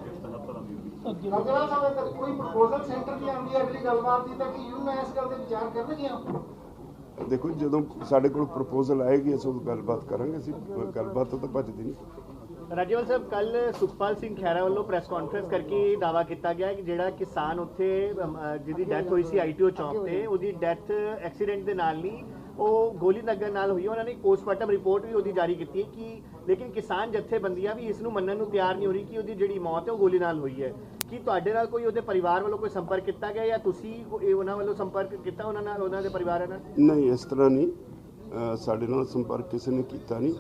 ਕੋਈ ਪ੍ਰਪੋਜ਼ਲ ਸੈਂਟਰ ਦੀ ਆਉਂਦੀ ਹੈ ਅਗਲੀ ਗੱਲਬਾਤ ਦੀ, ਤਾਂ ਕਿ ਯੂਨ ਇਸ ਗੱਲ ਤੇ ਵਿਚਾਰ ਕਰਨਗੀਆਂ? ਦੇਖੋ, ਜਦੋਂ ਸਾਡੇ ਕੋਲ ਪ੍ਰਪੋਜ਼ਲ ਆਏਗੀ ਅਸੀਂ ਗੱਲਬਾਤ ਕਰਾਂਗੇ। ਅਸੀਂ ਗੱਲਬਾਤ ਤੋਂ ਤਾਂ ਭੱਜਦੇ ਨਹੀਂ। ਰਾਜੇਵਾਲ ਸਾਹਿਬ, ਕੱਲ ਸੁਖਪਾਲ ਸਿੰਘ ਖਹਿਰਾ ਵੱਲੋਂ ਪ੍ਰੈਸ ਕਾਨਫਰੰਸ ਕਰਕੇ ਦਾਅਵਾ ਕੀਤਾ ਗਿਆ ਕਿ ਜਿਹੜਾ ਕਿਸਾਨ ਉੱਥੇ ਜਿਹਦੀ ਡੈਥ ਹੋਈ ਸੀ ITO ਚੌਂਕ ਤੇ, ਉਹਦੀ ਡੈਥ ਐਕਸੀਡੈਂਟ ਦੇ ਨਾਲ ਨਹੀਂ, ਉਹ ਗੋਲੀ ਲੱਗਣ ਨਾਲ ਹੋਈ ਹੈ। ਉਹਨਾਂ ਨੇ ਪੋਸਟਮਾਰਟਮ ਰਿਪੋਰਟ ਵੀ ਉਹਦੀ ਜਾਰੀ ਕੀਤੀ ਹੈ ਕਿ ਲੇਕਿਨ ਕਿਸਾਨ ਜਥੇਬੰਦੀਆਂ ਵੀ ਇਸ ਨੂੰ ਮੰਨਣ ਨੂੰ ਤਿਆਰ ਨਹੀਂ ਹੋ ਰਹੀ ਕਿ ਉਹਦੀ ਜਿਹੜੀ ਮੌਤ ਹੈ ਉਹ ਗੋਲੀ ਨਾਲ ਹੋਈ ਹੈ। ਕੀ ਤੁਹਾਡੇ ਨਾਲ ਕੋਈ ਉਹਦੇ ਪਰਿਵਾਰ ਵੱਲੋਂ ਕੋਈ ਸੰਪਰਕ ਕੀਤਾ ਗਿਆ ਜਾਂ ਤੁਸੀਂ ਉਹਨਾਂ ਵੱਲੋਂ ਸੰਪਰਕ ਕੀਤਾ ਉਹਨਾਂ ਨਾਲ, ਉਹਨਾਂ ਦੇ ਪਰਿਵਾਰਾਂ ਨਾਲ? ਨਹੀਂ, ਇਸ ਤਰ੍ਹਾਂ ਨਹੀਂ, ਸਾਡੇ ਨਾਲ ਸੰਪਰਕ ਕਿਸੇ ਨੇ ਕੀਤਾ ਨਹੀਂ।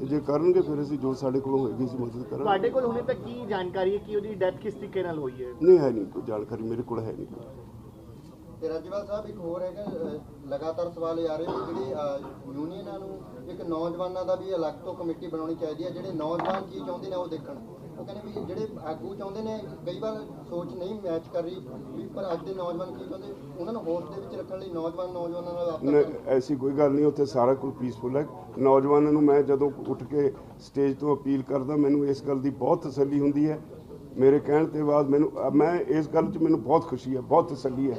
ਜੇ ਕਰਨਗੇ ਫਿਰ ਅਸੀਂ ਜੋ ਸਾਡੇ ਕੋਲ ਹੋਏਗੀ ਅਸੀਂ ਮਦਦ ਕਰਾਂਗੇ। ਤੁਹਾਡੇ ਕੋਲ ਹੁਣੇ ਤੱਕ ਕੀ ਜਾਣਕਾਰੀ ਹੈ ਕਿ ਉਹਦੀ ਡੈਥ ਕਿਸ ਤਰੀਕੇ ਨਾਲ ਹੋਈ ਹੈ? ਨਹੀਂ, ਹੈ ਨਹੀਂ ਕੋਈ ਜਾਣਕਾਰੀ, ਮੇਰੇ ਕੋਲ ਹੈ ਨਹੀਂ ਕੋਈ। ਤੇ ਰਾਜੇਵਾਲ ਸਾਹਿਬ, ਇੱਕ ਹੋਰ ਹੈਗਾ, ਲਗਾਤਾਰ ਸਵਾਲ ਇਹ ਆ ਰਹੇ ਕਿ ਜਿਹੜੀ ਯੂਨੀਅਨਾਂ ਨੂੰ ਇੱਕ ਨੌਜਵਾਨਾਂ ਦਾ ਵੀ ਅਲੱਗ ਤੋਂ ਕਮੇਟੀ ਬਣਾਉਣੀ ਚਾਹੀਦੀ ਹੈ, ਜਿਹੜੇ ਨੌਜਵਾਨ ਕੀ ਚਾਹੁੰਦੇ ਨੇ ਉਹ ਦੇਖਣ। ਉਹ ਕਹਿੰਦੇ ਵੀ ਜਿਹੜੇ ਆਗੂ ਚਾਹੁੰਦੇ ਨੇ ਕਈ ਵਾਰ ਸੋਚ ਨਹੀਂ ਮੈਚ ਕਰ ਰਹੀ ਵੀ, ਪਰ ਅੱਜ ਦੇ ਨੌਜਵਾਨ ਕੀ ਚਾਹੁੰਦੇ, ਉਹਨਾਂ ਨੂੰ ਹੋਸ਼ ਦੇ ਵਿੱਚ ਰੱਖਣ ਲਈ ਨੌਜਵਾਨਾਂ ਨਾਲ ਆਪਾਂ ਐਸੀ ਕੋਈ ਗੱਲ ਨਹੀਂ, ਉੱਥੇ ਸਾਰਾ ਕੁਝ ਪੀਸਫੁਲ ਹੈ। ਨੌਜਵਾਨਾਂ ਨੂੰ ਮੈਂ ਜਦੋਂ ਉੱਠ ਕੇ ਸਟੇਜ ਤੋਂ ਅਪੀਲ ਕਰਦਾ, ਮੈਨੂੰ ਇਸ ਗੱਲ ਦੀ ਬਹੁਤ ਤਸੱਲੀ ਹੁੰਦੀ ਹੈ। ਮੇਰੇ ਕਹਿਣ ਤੇ ਬਾਅਦ ਮੈਂ ਇਸ ਗੱਲ 'ਚ ਮੈਨੂੰ ਬਹੁਤ ਖੁਸ਼ੀ ਹੈ, ਬਹੁਤ ਤਸੱਲੀ ਹੈ।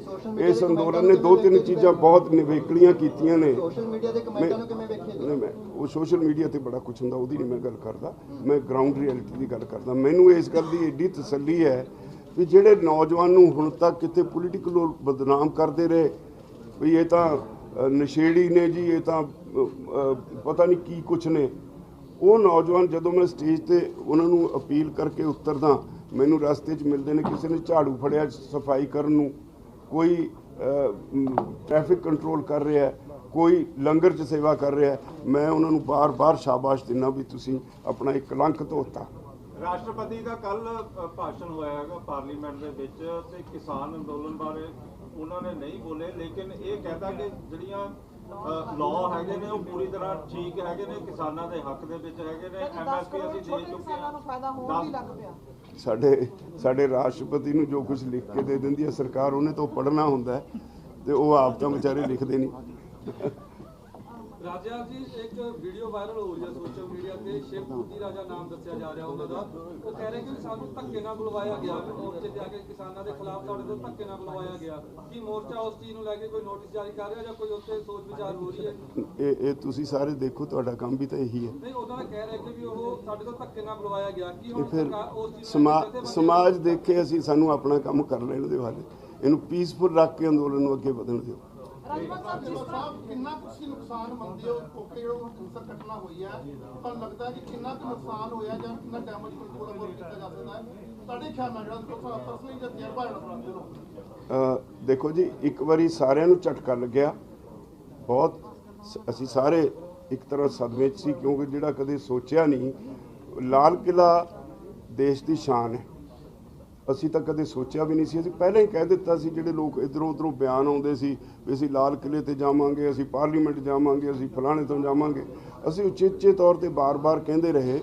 ਇਸ ਅੰਦੋਲਨ ਨੇ 2-3 ਚੀਜ਼ਾਂ ਬਹੁਤ ਨਿਵੇਕਲੀਆਂ ਕੀਤੀਆਂ ਨੇ। ਸੋਸ਼ਲ ਮੀਡੀਆ ਦੇ ਕਮੈਂਟਾਂ ਨੂੰ ਕਿਵੇਂ ਵੇਖਿਆ ਜੀ? ਮੈਂ ਉਹ ਸੋਸ਼ਲ ਮੀਡੀਆ ਤੇ ਬੜਾ ਕੁਝ ਹੁੰਦਾ, ਉਹਦੀ ਨਹੀਂ ਮੈਂ ਗੱਲ ਕਰਦਾ, ਮੈਂ ਗਰਾਊਂਡ ਰਿਐਲਿਟੀ ਦੀ ਗੱਲ ਕਰਦਾ। ਮੈਨੂੰ ਇਸ ਗੱਲ ਦੀ ਏਡੀ ਤਸੱਲੀ ਹੈ ਵੀ ਜਿਹੜੇ ਨੌਜਵਾਨ ਨੂੰ ਹੁਣ ਤੱਕ ਕਿਤੇ ਪੋਲੀਟੀਕਲ ਬਦਨਾਮ ਕਰਦੇ ਰਹੇ ਵੀ ਇਹ ਤਾਂ ਨਸ਼ੇੜੀ ਨੇ ਜੀ, ਇਹ ਤਾਂ ਪਤਾ ਨਹੀਂ ਕੀ ਕੁਛ ਨੇ, ਉਹ ਨੌਜਵਾਨ ਜਦੋਂ ਮੈਂ ਸਟੇਜ ਤੇ ਉਹਨਾਂ ਨੂੰ ਅਪੀਲ ਕਰਕੇ ਉਤਰਦਾ, ਮੈਨੂੰ ਰਸਤੇ 'ਚ ਮਿਲਦੇ ਨੇ, ਕਿਸੇ ਨੇ ਝਾੜੂ ਫੜਿਆ ਸਫਾਈ ਕਰਨ ਨੂੰ, ਕੋਈ ਟ੍ਰੈਫਿਕ ਕੰਟਰੋਲ ਕਰ ਰਿਹਾ, ਕੋਈ ਲੰਗਰ 'ਚ ਸੇਵਾ ਕਰ ਰਿਹਾ, ਮੈਂ ਉਹਨਾਂ ਨੂੰ ਬਾਰ-ਬਾਰ ਸ਼ਾਬਾਸ਼ ਦਿੰਦਾ ਵੀ ਤੁਸੀਂ ਆਪਣਾ ਇੱਕ ਕਲੰਕ ਧੋਤਾ। ਰਾਸ਼ਟਰਪਤੀ ਦਾ ਕੱਲ ਭਾਸ਼ਣ ਹੋਇਆ ਹੈਗਾ ਪਾਰਲੀਮੈਂਟ ਦੇ ਵਿੱਚ, ਤੇ ਕਿਸਾਨ ਅੰਦੋਲਨ ਬਾਰੇ ਉਹਨਾਂ ਨੇ ਨਹੀਂ ਬੋਲੇ, ਲੇਕਿਨ ਇਹ ਕਹਿਤਾ ਕਿ ਜਿਹੜੀਆਂ ਲਾਅ ਹੈਗੇ ਨੇ ਉਹ ਪੂਰੀ ਤਰ੍ਹਾਂ ਠੀਕ ਹੈਗੇ ਨੇ, ਕਿਸਾਨਾਂ ਦੇ ਹੱਕ ਦੇ ਵਿੱਚ ਹੈਗੇ ਨੇ। ਐਮਐਸਪੀ ਅਸੀਂ ਦੇ ਚੁੱਕੇ ਹਾਂ। ਸਾਡੇ ਰਾਸ਼ਟਰਪਤੀ ਨੂੰ ਜੋ ਕੁਝ ਲਿਖ ਕੇ ਦੇ ਦਿੰਦੀ ਹੈ ਸਰਕਾਰ, ਉਹਨੇ ਤਾਂ ਪੜ੍ਹਨਾ ਹੁੰਦਾ ਤੇ ਉਹ ਆਪ ਤਾਂ ਵਿਚਾਰੇ ਲਿਖਦੇ ਨਹੀਂ। ਰਾਜਾ ਜੀ, ਇੱਕ ਵੀਡੀਓ ਵਾਇਰਲ ਹੋ ਰਹੀ ਹੈ ਸੋਸ਼ਲ ਮੀਡੀਆ ਤੇ, ਸ਼ਿਵ ਬੁੱਧੀ ਰਾਜਾ ਨਾਮ ਦੱਸਿਆ ਜਾ ਰਿਹਾ ਉਹਨਾਂ ਦਾ। ਉਹ ਕਹਿ ਰਹੇ ਕਿ ਸਾਨੂੰ ਧੱਕੇ ਨਾਲ ਬੁਲਵਾਇਆ ਗਿਆ, ਮੋਰਚੇ ਤੇ ਆ ਕੇ ਕਿਸਾਨਾਂ ਦੇ ਖਿਲਾਫ ਸਾਡੇ ਤੋਂ ਧੱਕੇ ਨਾਲ ਬੁਲਵਾਇਆ ਗਿਆ। ਕੀ ਮੋਰਚਾ ਉਸ ਚੀਜ਼ ਨੂੰ ਲੈ ਕੇ ਕੋਈ ਨੋਟਿਸ ਜਾਰੀ ਕਰ ਰਿਹਾ ਜਾਂ ਕੋਈ ਉੱਥੇ ਸੋਚ ਵਿਚਾਰ ਹੋ ਰਹੀ ਹੈ? ਇਹ ਤੁਸੀਂ ਸਾਰੇ ਦੇਖੋ, ਤੁਹਾਡਾ ਕੰਮ ਵੀ ਤਾਂ ਇਹੀ ਹੈ। ਨਹੀਂ, ਉਹਨਾਂ ਦਾ ਕਹਿ ਰਹੇ ਕਿ ਵੀ ਉਹ ਸਾਡੇ ਤੋਂ ਧੱਕੇ ਨਾਲ ਬੁਲਵਾਇਆ ਗਿਆ। ਕੀ ਹੁਣ ਫਿਰ ਸਰਕਾਰ ਉਸ ਚੀਜ਼ ਸਮਾਜ ਦੇਖੇ, ਅਸੀਂ ਸਾਨੂੰ ਆਪਣਾ ਕੰਮ ਕਰ ਲੈਣ ਦਿਓ, ਹਾਲੇ ਇਹਨੂੰ ਪੀਸਫੁਲ ਰੱਖ ਕੇ ਅੰਦੋਲਨ ਨੂੰ ਅੱਗੇ ਵਧਣ ਦਿਓ। ਕਿੰਨਾ ਕੁ ਨੁਕਸਾਨ ਮੰਨਦੇ ਹੋ ਕੋਕੇ ਜਿਹੜਾ ਹਿੰਸਕ ਘਟਨਾ ਹੋਈ ਹੈ, ਤੁਹਾਨੂੰ ਲੱਗਦਾ ਕਿ ਕਿੰਨਾ ਕੁ ਨੁਕਸਾਨ ਹੋਇਆ ਜਾਂ ਕਿੰਨਾ ਡੈਮੇਜ ਕੰਟਰੋਲ ਕੀਤਾ ਜਾ ਸਕਦਾ ਹੈ ਤੁਹਾਡੇ ਖਿਆਲ ਨਾਲ, ਜਿਹੜਾ ਪਰਸਨਲੀ ਜਾਂ ਤਜਰਬਾ ਜਿਹੜਾ? ਦੇਖੋ ਜੀ, ਇੱਕ ਵਾਰੀ ਸਾਰਿਆਂ ਨੂੰ ਝਟਕਾ ਲੱਗਿਆ ਬਹੁਤ, ਅਸੀਂ ਸਾਰੇ ਇੱਕ ਤਰ੍ਹਾਂ ਸਦਮੇ 'ਚ ਸੀ, ਕਿਉਂਕਿ ਜਿਹੜਾ ਕਦੇ ਸੋਚਿਆ ਨਹੀਂ, ਲਾਲ ਕਿਲ੍ਹਾ ਦੇਸ਼ ਦੀ ਸ਼ਾਨ ਹੈ, ਅਸੀਂ ਤਾਂ ਕਦੇ ਸੋਚਿਆ ਵੀ ਨਹੀਂ ਸੀ। ਅਸੀਂ ਪਹਿਲਾਂ ਹੀ ਕਹਿ ਦਿੱਤਾ ਸੀ, ਜਿਹੜੇ ਲੋਕ ਇੱਧਰੋਂ ਉੱਧਰੋਂ ਬਿਆਨ ਆਉਂਦੇ ਸੀ ਵੀ ਅਸੀਂ ਲਾਲ ਕਿਲ੍ਹੇ ਤੇ ਜਾਵਾਂਗੇ, ਅਸੀਂ ਪਾਰਲੀਮੈਂਟ ਜਾਵਾਂਗੇ, ਅਸੀਂ ਫਲਾਣੇ ਤੋਂ ਜਾਵਾਂਗੇ, ਅਸੀਂ ਉਚੇਚੇ ਤੌਰ ਤੇ ਬਾਰ-ਬਾਰ ਕਹਿੰਦੇ ਰਹੇ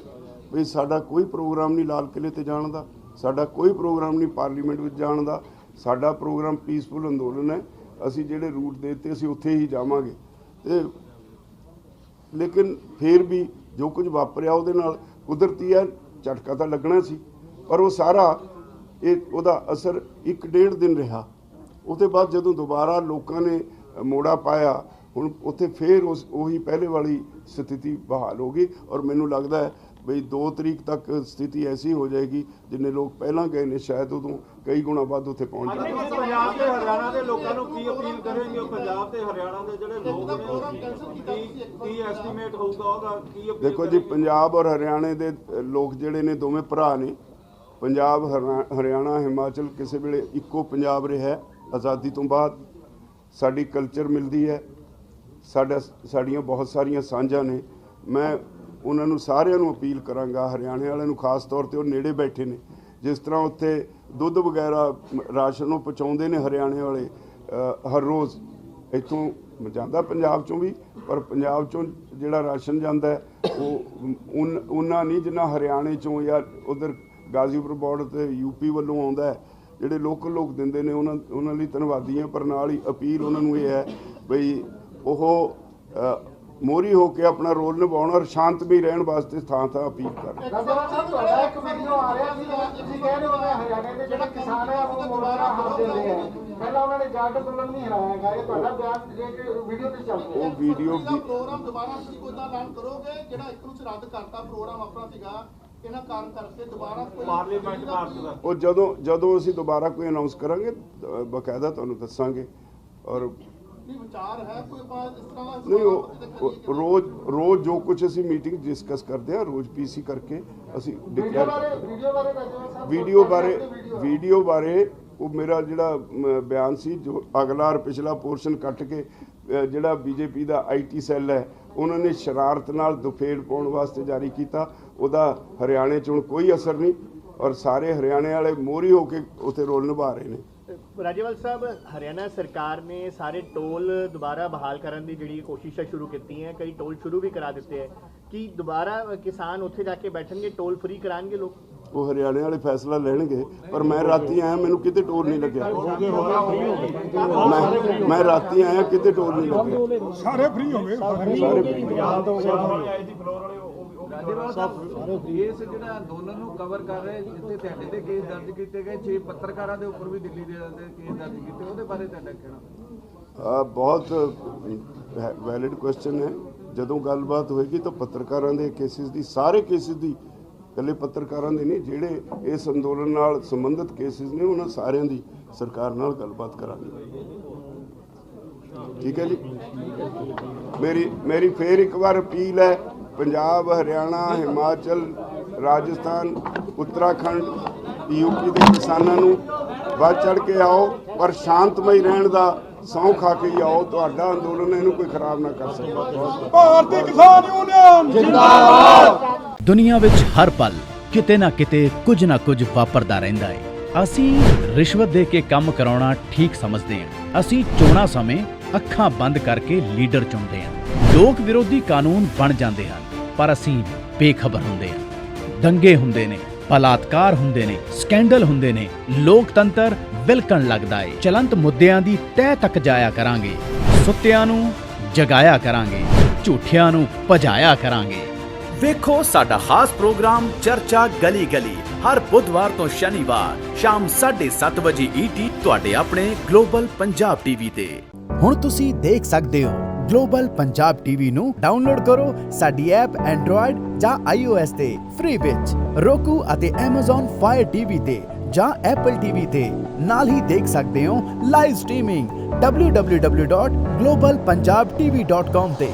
ਵੀ ਸਾਡਾ ਕੋਈ ਪ੍ਰੋਗਰਾਮ ਨਹੀਂ ਲਾਲ ਕਿਲ੍ਹੇ ਤੇ ਜਾਣ ਦਾ, ਸਾਡਾ ਕੋਈ ਪ੍ਰੋਗਰਾਮ ਨਹੀਂ ਪਾਰਲੀਮੈਂਟ ਵਿੱਚ ਜਾਣ ਦਾ, ਸਾਡਾ ਪ੍ਰੋਗਰਾਮ ਪੀਸਫੁਲ ਅੰਦੋਲਨ ਹੈ, ਅਸੀਂ ਜਿਹੜੇ ਰੂਟ ਦੇ ਦਿੱਤੇ ਅਸੀਂ ਉੱਥੇ ਹੀ ਜਾਵਾਂਗੇ। ਤੇ ਲੇਕਿਨ ਫਿਰ ਵੀ ਜੋ ਕੁਝ ਵਾਪਰਿਆ ਉਹਦੇ ਨਾਲ ਕੁਦਰਤੀ ਹੈ, ਝਟਕਾ ਤਾਂ ਲੱਗਣਾ ਸੀ, ਪਰ ਉਹ ਸਾਰਾ ਉਹਦਾ ਅਸਰ 1-1.5 ਦਿਨ ਰਿਹਾ। ਉਹਦੇ ਬਾਅਦ ਜਦੋਂ ਦੁਬਾਰਾ ਲੋਕਾਂ ਨੇ ਮੋੜਾ ਪਾਇਆ, ਹੁਣ ਉੱਥੇ ਫਿਰ ਉਹੀ ਪਹਿਲੇ ਵਾਲੀ ਸਥਿਤੀ ਬਹਾਲ ਹੋ ਗਈ, ਔਰ ਮੈਨੂੰ ਲੱਗਦਾ ਹੈ ਬਈ 2 ਤਰੀਕ ਤੱਕ ਸਥਿਤੀ ਐਸੀ ਹੋ ਜਾਏਗੀ ਜਿੰਨੇ ਲੋਕ ਪਹਿਲਾਂ ਗਏ ਨੇ, ਸ਼ਾਇਦ ਉਦੋਂ ਕਈ ਗੁਣਾ ਵੱਧ ਉੱਥੇ ਪਹੁੰਚ ਜਾਣਗੇ। ਪੰਜਾਬ ਤੇ ਹਰਿਆਣਾ ਦੇ ਲੋਕਾਂ ਨੂੰ ਕੀ ਅਪੀਲ ਕਰਨਗੇ? ਪੰਜਾਬ ਤੇ ਹਰਿਆਣਾ ਦੇ ਜਿਹੜੇ ਲੋਕ ਨੇ, ਕੀ ਐਸਟੀਮੇਟ ਹੋਊਗਾ ਉਹਦਾ? ਕੀ ਅਪੀਲ? ਦੇਖੋ ਜੀ, ਪੰਜਾਬ ਔਰ ਹਰਿਆਣੇ ਦੇ ਲੋਕ ਜਿਹੜੇ ਨੇ ਦੋਵੇਂ ਭਰਾ ਨੇ। ਪੰਜਾਬ, ਹਰਿਆਣਾ, ਹਿਮਾਚਲ ਕਿਸੇ ਵੇਲੇ ਇੱਕੋ ਪੰਜਾਬ ਰਿਹਾ ਆਜ਼ਾਦੀ ਤੋਂ ਬਾਅਦ। ਸਾਡੀ ਕਲਚਰ ਮਿਲਦੀ ਹੈ, ਸਾਡੀਆਂ ਬਹੁਤ ਸਾਰੀਆਂ ਸਾਂਝਾਂ ਨੇ। ਮੈਂ ਉਹਨਾਂ ਨੂੰ ਸਾਰਿਆਂ ਨੂੰ ਅਪੀਲ ਕਰਾਂਗਾ, ਹਰਿਆਣੇ ਵਾਲਿਆਂ ਨੂੰ ਖਾਸ ਤੌਰ ਤੇ, ਉਹ ਨੇੜੇ ਬੈਠੇ ਨੇ, ਜਿਸ ਤਰ੍ਹਾਂ ਉੱਥੇ ਦੁੱਧ ਵਗੈਰਾ ਰਾਸ਼ਨ ਉਹ ਪਹੁੰਚਾਉਂਦੇ ਨੇ ਹਰਿਆਣੇ ਵਾਲੇ ਹਰ ਰੋਜ਼, ਇੱਥੋਂ ਜਾਂਦਾ ਪੰਜਾਬ ਚੋਂ ਵੀ, ਪਰ ਪੰਜਾਬ ਚੋਂ ਜਿਹੜਾ ਰਾਸ਼ਨ ਜਾਂਦਾ ਉਹ ਉਹਨਾਂ ਨਹੀਂ ਜਿੰਨਾ ਹਰਿਆਣੇ ਚੋਂ ਜਾਂ ਉਧਰ ਗਾਜ਼ੀਪੁਰ ਬਾਰਡਰ ਤੇ ਯੂਪੀ ਵੱਲੋਂ ਆਉਂਦਾ ਹੈ। ਜਿਹੜੇ ਲੋਕਲ ਲੋਕ ਦਿੰਦੇ ਨੇ ਉਹਨਾਂ ਲਈ ਧੰਨਵਾਦੀ ਹਾਂ, ਪਰ ਨਾਲ ਹੀ ਅਪੀਲ ਉਹਨਾਂ ਨੂੰ ਇਹ ਹੈ ਬਈ ਉਹ ਮੋਹਰੀ ਹੋ ਕੇ ਆਪਣਾ ਰੋਲ ਨਿਭਾਉਣ ਔਰ ਸ਼ਾਂਤਮਈ ਰਹਿਣ ਵਾਸਤੇ ਥਾਂ ਅਪੀਲ ਕਰ ਰਹੇ। ਤੁਹਾਡਾ ਇੱਕ ਵੀਡੀਓ ਆ ਰਿਹਾ ਸੀ, ਤੁਸੀਂ ਕਹਿ ਰਹੇ ਹੋ ਕਿ ਹਰਿਆਣੇ ਦੇ ਜਿਹੜੇ ਕਿਸਾਨ ਹੈ ਉਹ ਮੋਰਚਾ ਹਾਰ ਦੇ ਰਹੇ ਹੈ, ਪਹਿਲਾਂ ਉਹਨਾਂ ਨੇ ਜਾਟ ਅੰਦੋਲਨ ਨਹੀਂ ਹਰਾਇਆ ਹੈਗਾ, ਇਹ ਤੁਹਾਡਾ ਬਿਆਨ ਜਿਹੜੇ ਵੀਡੀਓ ਤੇ ਚੱਲ ਰਿਹਾ। ਉਹ ਵੀਡੀਓ ਪ੍ਰੋਗਰਾਮ ਦੁਬਾਰਾ ਤੁਸੀਂ ਕੋਈ ਦਾ ਐਲਾਨ ਕਰੋਗੇ ਜਿਹੜਾ ਇੱਕ ਨੂੰ ਰੱਦ ਕਰਤਾ ਪ੍ਰੋਗਰਾਮ ਆਪਣਾ ਸੀਗਾ, ਇਹਨਾਂ ਕਾਰਨ ਕਰਕੇ ਦੁਬਾਰਾ ਪਾਰਲੀਮੈਂਟ ਭਾਰਤ ਦਾ ਉਹ ਜਦੋਂ ਅਸੀਂ ਦੁਬਾਰਾ ਕੋਈ ਅਨਾਉਂਸ ਕਰਾਂਗੇ ਬਕਾਇਦਾ ਤੁਹਾਨੂੰ ਦੱਸਾਂਗੇ। ਔਰ ਵਿਚਾਰ ਹੈ ਕੋਈ ਇਸ ਤਰ੍ਹਾਂ ਦਾ? ਨਹੀਂ, ਰੋਜ਼ ਜੋ ਕੁਝ ਅਸੀਂ ਮੀਟਿੰਗ ਡਿਸਕਸ ਕਰਦੇ ਹਾਂ, ਰੋਜ਼ ਪੀਸੀ ਕਰਕੇ ਅਸੀਂ ਵੀਡੀਓ ਬਾਰੇ ਉਹ ਮੇਰਾ ਜਿਹੜਾ ਬਿਆਨ ਸੀ, ਜੋ ਅਗਲਾ ਔਰ ਪਿਛਲਾ ਪੋਰਸ਼ਨ ਕੱਟ ਕੇ ਜਿਹੜਾ ਬੀਜੇਪੀ ਦਾ ਆਈਟੀ ਸੈੱਲ ਹੈ ਉਹਨਾਂ ਨੇ ਸ਼ਰਾਰਤ ਨਾਲ ਦੁਫੇੜ ਪਾਉਣ ਵਾਸਤੇ ਜਾਰੀ ਕੀਤਾ, ਉਹਦਾ ਹਰਿਆਣੇ 'ਚ ਹੁਣ ਕੋਈ ਅਸਰ ਨਹੀਂ, ਔਰ ਸਾਰੇ ਹਰਿਆਣੇ ਵਾਲੇ ਮੋਹਰੀ ਹੋ ਕੇ ਉੱਥੇ ਰੋਲ ਨਿਭਾ ਰਹੇ ਨੇ। ਰਾਜੇਵਾਲ ਸਾਹਿਬ, ਹਰਿਆਣਾ ਸਰਕਾਰ ਨੇ ਸਾਰੇ ਟੋਲ ਦੁਬਾਰਾ ਬਹਾਲ ਕਰਨ ਦੀ ਜਿਹੜੀ ਕੋਸ਼ਿਸ਼ਾਂ ਸ਼ੁਰੂ ਕੀਤੀਆਂ, ਕਈ ਟੋਲ ਸ਼ੁਰੂ ਵੀ ਕਰਾ ਦਿੱਤੇ ਹੈ। ਕੀ ਦੁਬਾਰਾ ਕਿਸਾਨ ਉੱਥੇ ਜਾ ਕੇ ਬੈਠਣਗੇ, ਟੋਲ ਫ੍ਰੀ ਕਰਾਉਣਗੇ ਲੋਕ? ਉਹ ਹਰਿਆਣੇ ਵਾਲੇ ਫੈਸਲਾ ਲੈਣਗੇ। ਪਰ ਮੈਂ ਰਾਤੀ ਆਇਆ, ਮੈਨੂੰ ਕਿਤੇ ਟੋਰ ਨਹੀਂ ਲੱਗਿਆ। ਮੈਂ ਰਾਤੀ ਆਇਆ, ਕਿਤੇ ਟੋਰ ਨਹੀਂ ਲੱਗਿਆ। ਸਾਰੇ ਫ੍ਰੀ ਹੋ ਗਏ, ਸਾਰੇ free। ਇਸ ਜਿਹੜਾ ਅੰਦੋਲਨ ਨੂੰ ਕਵਰ ਕਰ ਰਹੇ ਜਿੱਥੇ ਤੁਹਾਡੇ ਤੇ ਕੇਸ ਦਰਜ ਕੀਤੇ ਗਏ 6 ਪੱਤਰਕਾਰਾਂ ਦੇ ਉੱਪਰ ਵੀ ਦਿੱਲੀ ਦੇ ਕੇਸ ਦਰਜ ਕੀਤੇ, ਉਹਦੇ ਬਾਰੇ ਤੁਹਾਡਾ ਕਹਿਣਾ? ਬਹੁਤ ਵੈਲਿਡ ਕੁਐਸਚਨ ਹੈ। ਜਦੋਂ ਗੱਲਬਾਤ ਹੋਏਗੀ ਤਾਂ ਪੱਤਰਕਾਰਾਂ ਦੇ ਕੇਸਿਸ ਦੀ, ਸਾਰੇ ਕੇਸਿਸ ਦੀ, ਇਕੱਲੇ ਪੱਤਰਕਾਰਾਂ ਦੇ ਨਹੀਂ, ਜਿਹੜੇ ਇਸ ਅੰਦੋਲਨ ਨਾਲ ਸੰਬੰਧਿਤ ਕੇਸਿਸ ਨੇ, ਉਹਨਾਂ ਸਾਰਿਆਂ ਦੀ ਸਰਕਾਰ ਨਾਲ ਗੱਲਬਾਤ ਕਰਾਂਗੇ। ਠੀਕ ਹੈ ਜੀ। ਮੇਰੀ ਫੇਰ ਇੱਕ ਵਾਰ ਅਪੀਲ ਹੈ, ਪੰਜਾਬ, ਹਰਿਆਣਾ, ਹਿਮਾਚਲ, ਰਾਜਸਥਾਨ, ਉੱਤਰਾਖੰਡ, ਯੂਪੀ ਦੇ ਕਿਸਾਨਾਂ ਨੂੰ ਵੱਧ ਚੜ ਕੇ ਆਓ, ਪਰ ਸ਼ਾਂਤਮਈ ਰਹਿਣ ਦਾ ਸਹੁੰ ਖਾ ਕੇ ਆਓ। ਤੁਹਾਡਾ ਅੰਦੋਲਨ ਇਹਨੂੰ ਕੋਈ ਖਰਾਬ ਨਾ ਕਰ ਸਕਦਾ। ਭਾਰਤੀ ਕਿਸਾਨ ਯੂਨੀਅਨ ਜਿੰਦਾਬਾਦ। ਦੁਨੀਆ ਵਿੱਚ ਹਰ ਪਲ ਕਿਤੇ ਨਾ ਕਿਤੇ ਕੁਝ ਨਾ ਕੁਝ ਵਾਪਰਦਾ ਰਹਿੰਦਾ ਹੈ। ਅਸੀਂ ਰਿਸ਼ਵਤ ਦੇ ਕੇ ਕੰਮ ਕਰਾਉਣਾ ਠੀਕ ਸਮਝਦੇ ਹਾਂ। ਅਸੀਂ ਚੋਣਾਂ ਸਮੇਂ ਅੱਖਾਂ ਬੰਦ ਕਰਕੇ ਲੀਡਰ ਚੁਣਦੇ ਹਾਂ। ਲੋਕ ਵਿਰੋਧੀ ਕਾਨੂੰਨ ਬਣ ਜਾਂਦੇ ਹਨ, ਪਰ ਅਸੀਂ ਬੇਖਬਰ ਹੁੰਦੇ ਹਾਂ। ਦੰਗੇ ਹੁੰਦੇ ਨੇ, ਬਲਾਤਕਾਰ ਹੁੰਦੇ ਨੇ, ਸਕੈਂਡਲ ਹੁੰਦੇ ਨੇ, ਲੋਕਤੰਤਰ ਵਿਲਕਣ ਲੱਗਦਾ ਏ। ਚਲੰਤ ਮੁੱਦਿਆਂ ਦੀ ਤਹਿ ਤੱਕ ਜਾਇਆ ਕਰਾਂਗੇ, ਸੁੱਤਿਆਂ ਨੂੰ ਜਗਾਇਆ ਕਰਾਂਗੇ, ਝੂਠਿਆਂ ਨੂੰ ਭਜਾਇਆ ਕਰਾਂਗੇ। ਵੇਖੋ ਸਾਡਾ ਖਾਸ ਪ੍ਰੋਗਰਾਮ ਚਰਚਾ ਗਲੀ ਗਲੀ ਹਰ ਬੁੱਧਵਾਰ ਤੋਂ ਸ਼ਨੀਵਾਰ ਸ਼ਾਮ 7:30 ਵਜੇ ET ਤੁਹਾਡੇ ਆਪਣੇ ਗਲੋਬਲ ਪੰਜਾਬ ਟੀਵੀ ਤੇ। ਹੁਣ ਤੁਸੀਂ ਦੇਖ ਸਕਦੇ ਹੋ ਗਲੋਬਲ ਪੰਜਾਬ ਟੀਵੀ ਨੂੰ ਡਾਊਨਲੋਡ ਕਰੋ ਸਾਡੀ ਐਪ ਐਂਡਰੋਇਡ ਜਾਂ iOS ਤੇ ਫ੍ਰੀ ਵਿੱਚ, roku ਅਤੇ Amazon Fire TV ਤੇ ਜਾਂ Apple TV ਤੇ। ਨਾਲ ਹੀ ਦੇਖ ਸਕਦੇ ਹੋ ਲਾਈਵ ਸਟ੍ਰੀਮਿੰਗ www.globalpunjabtv.com ਤੇ।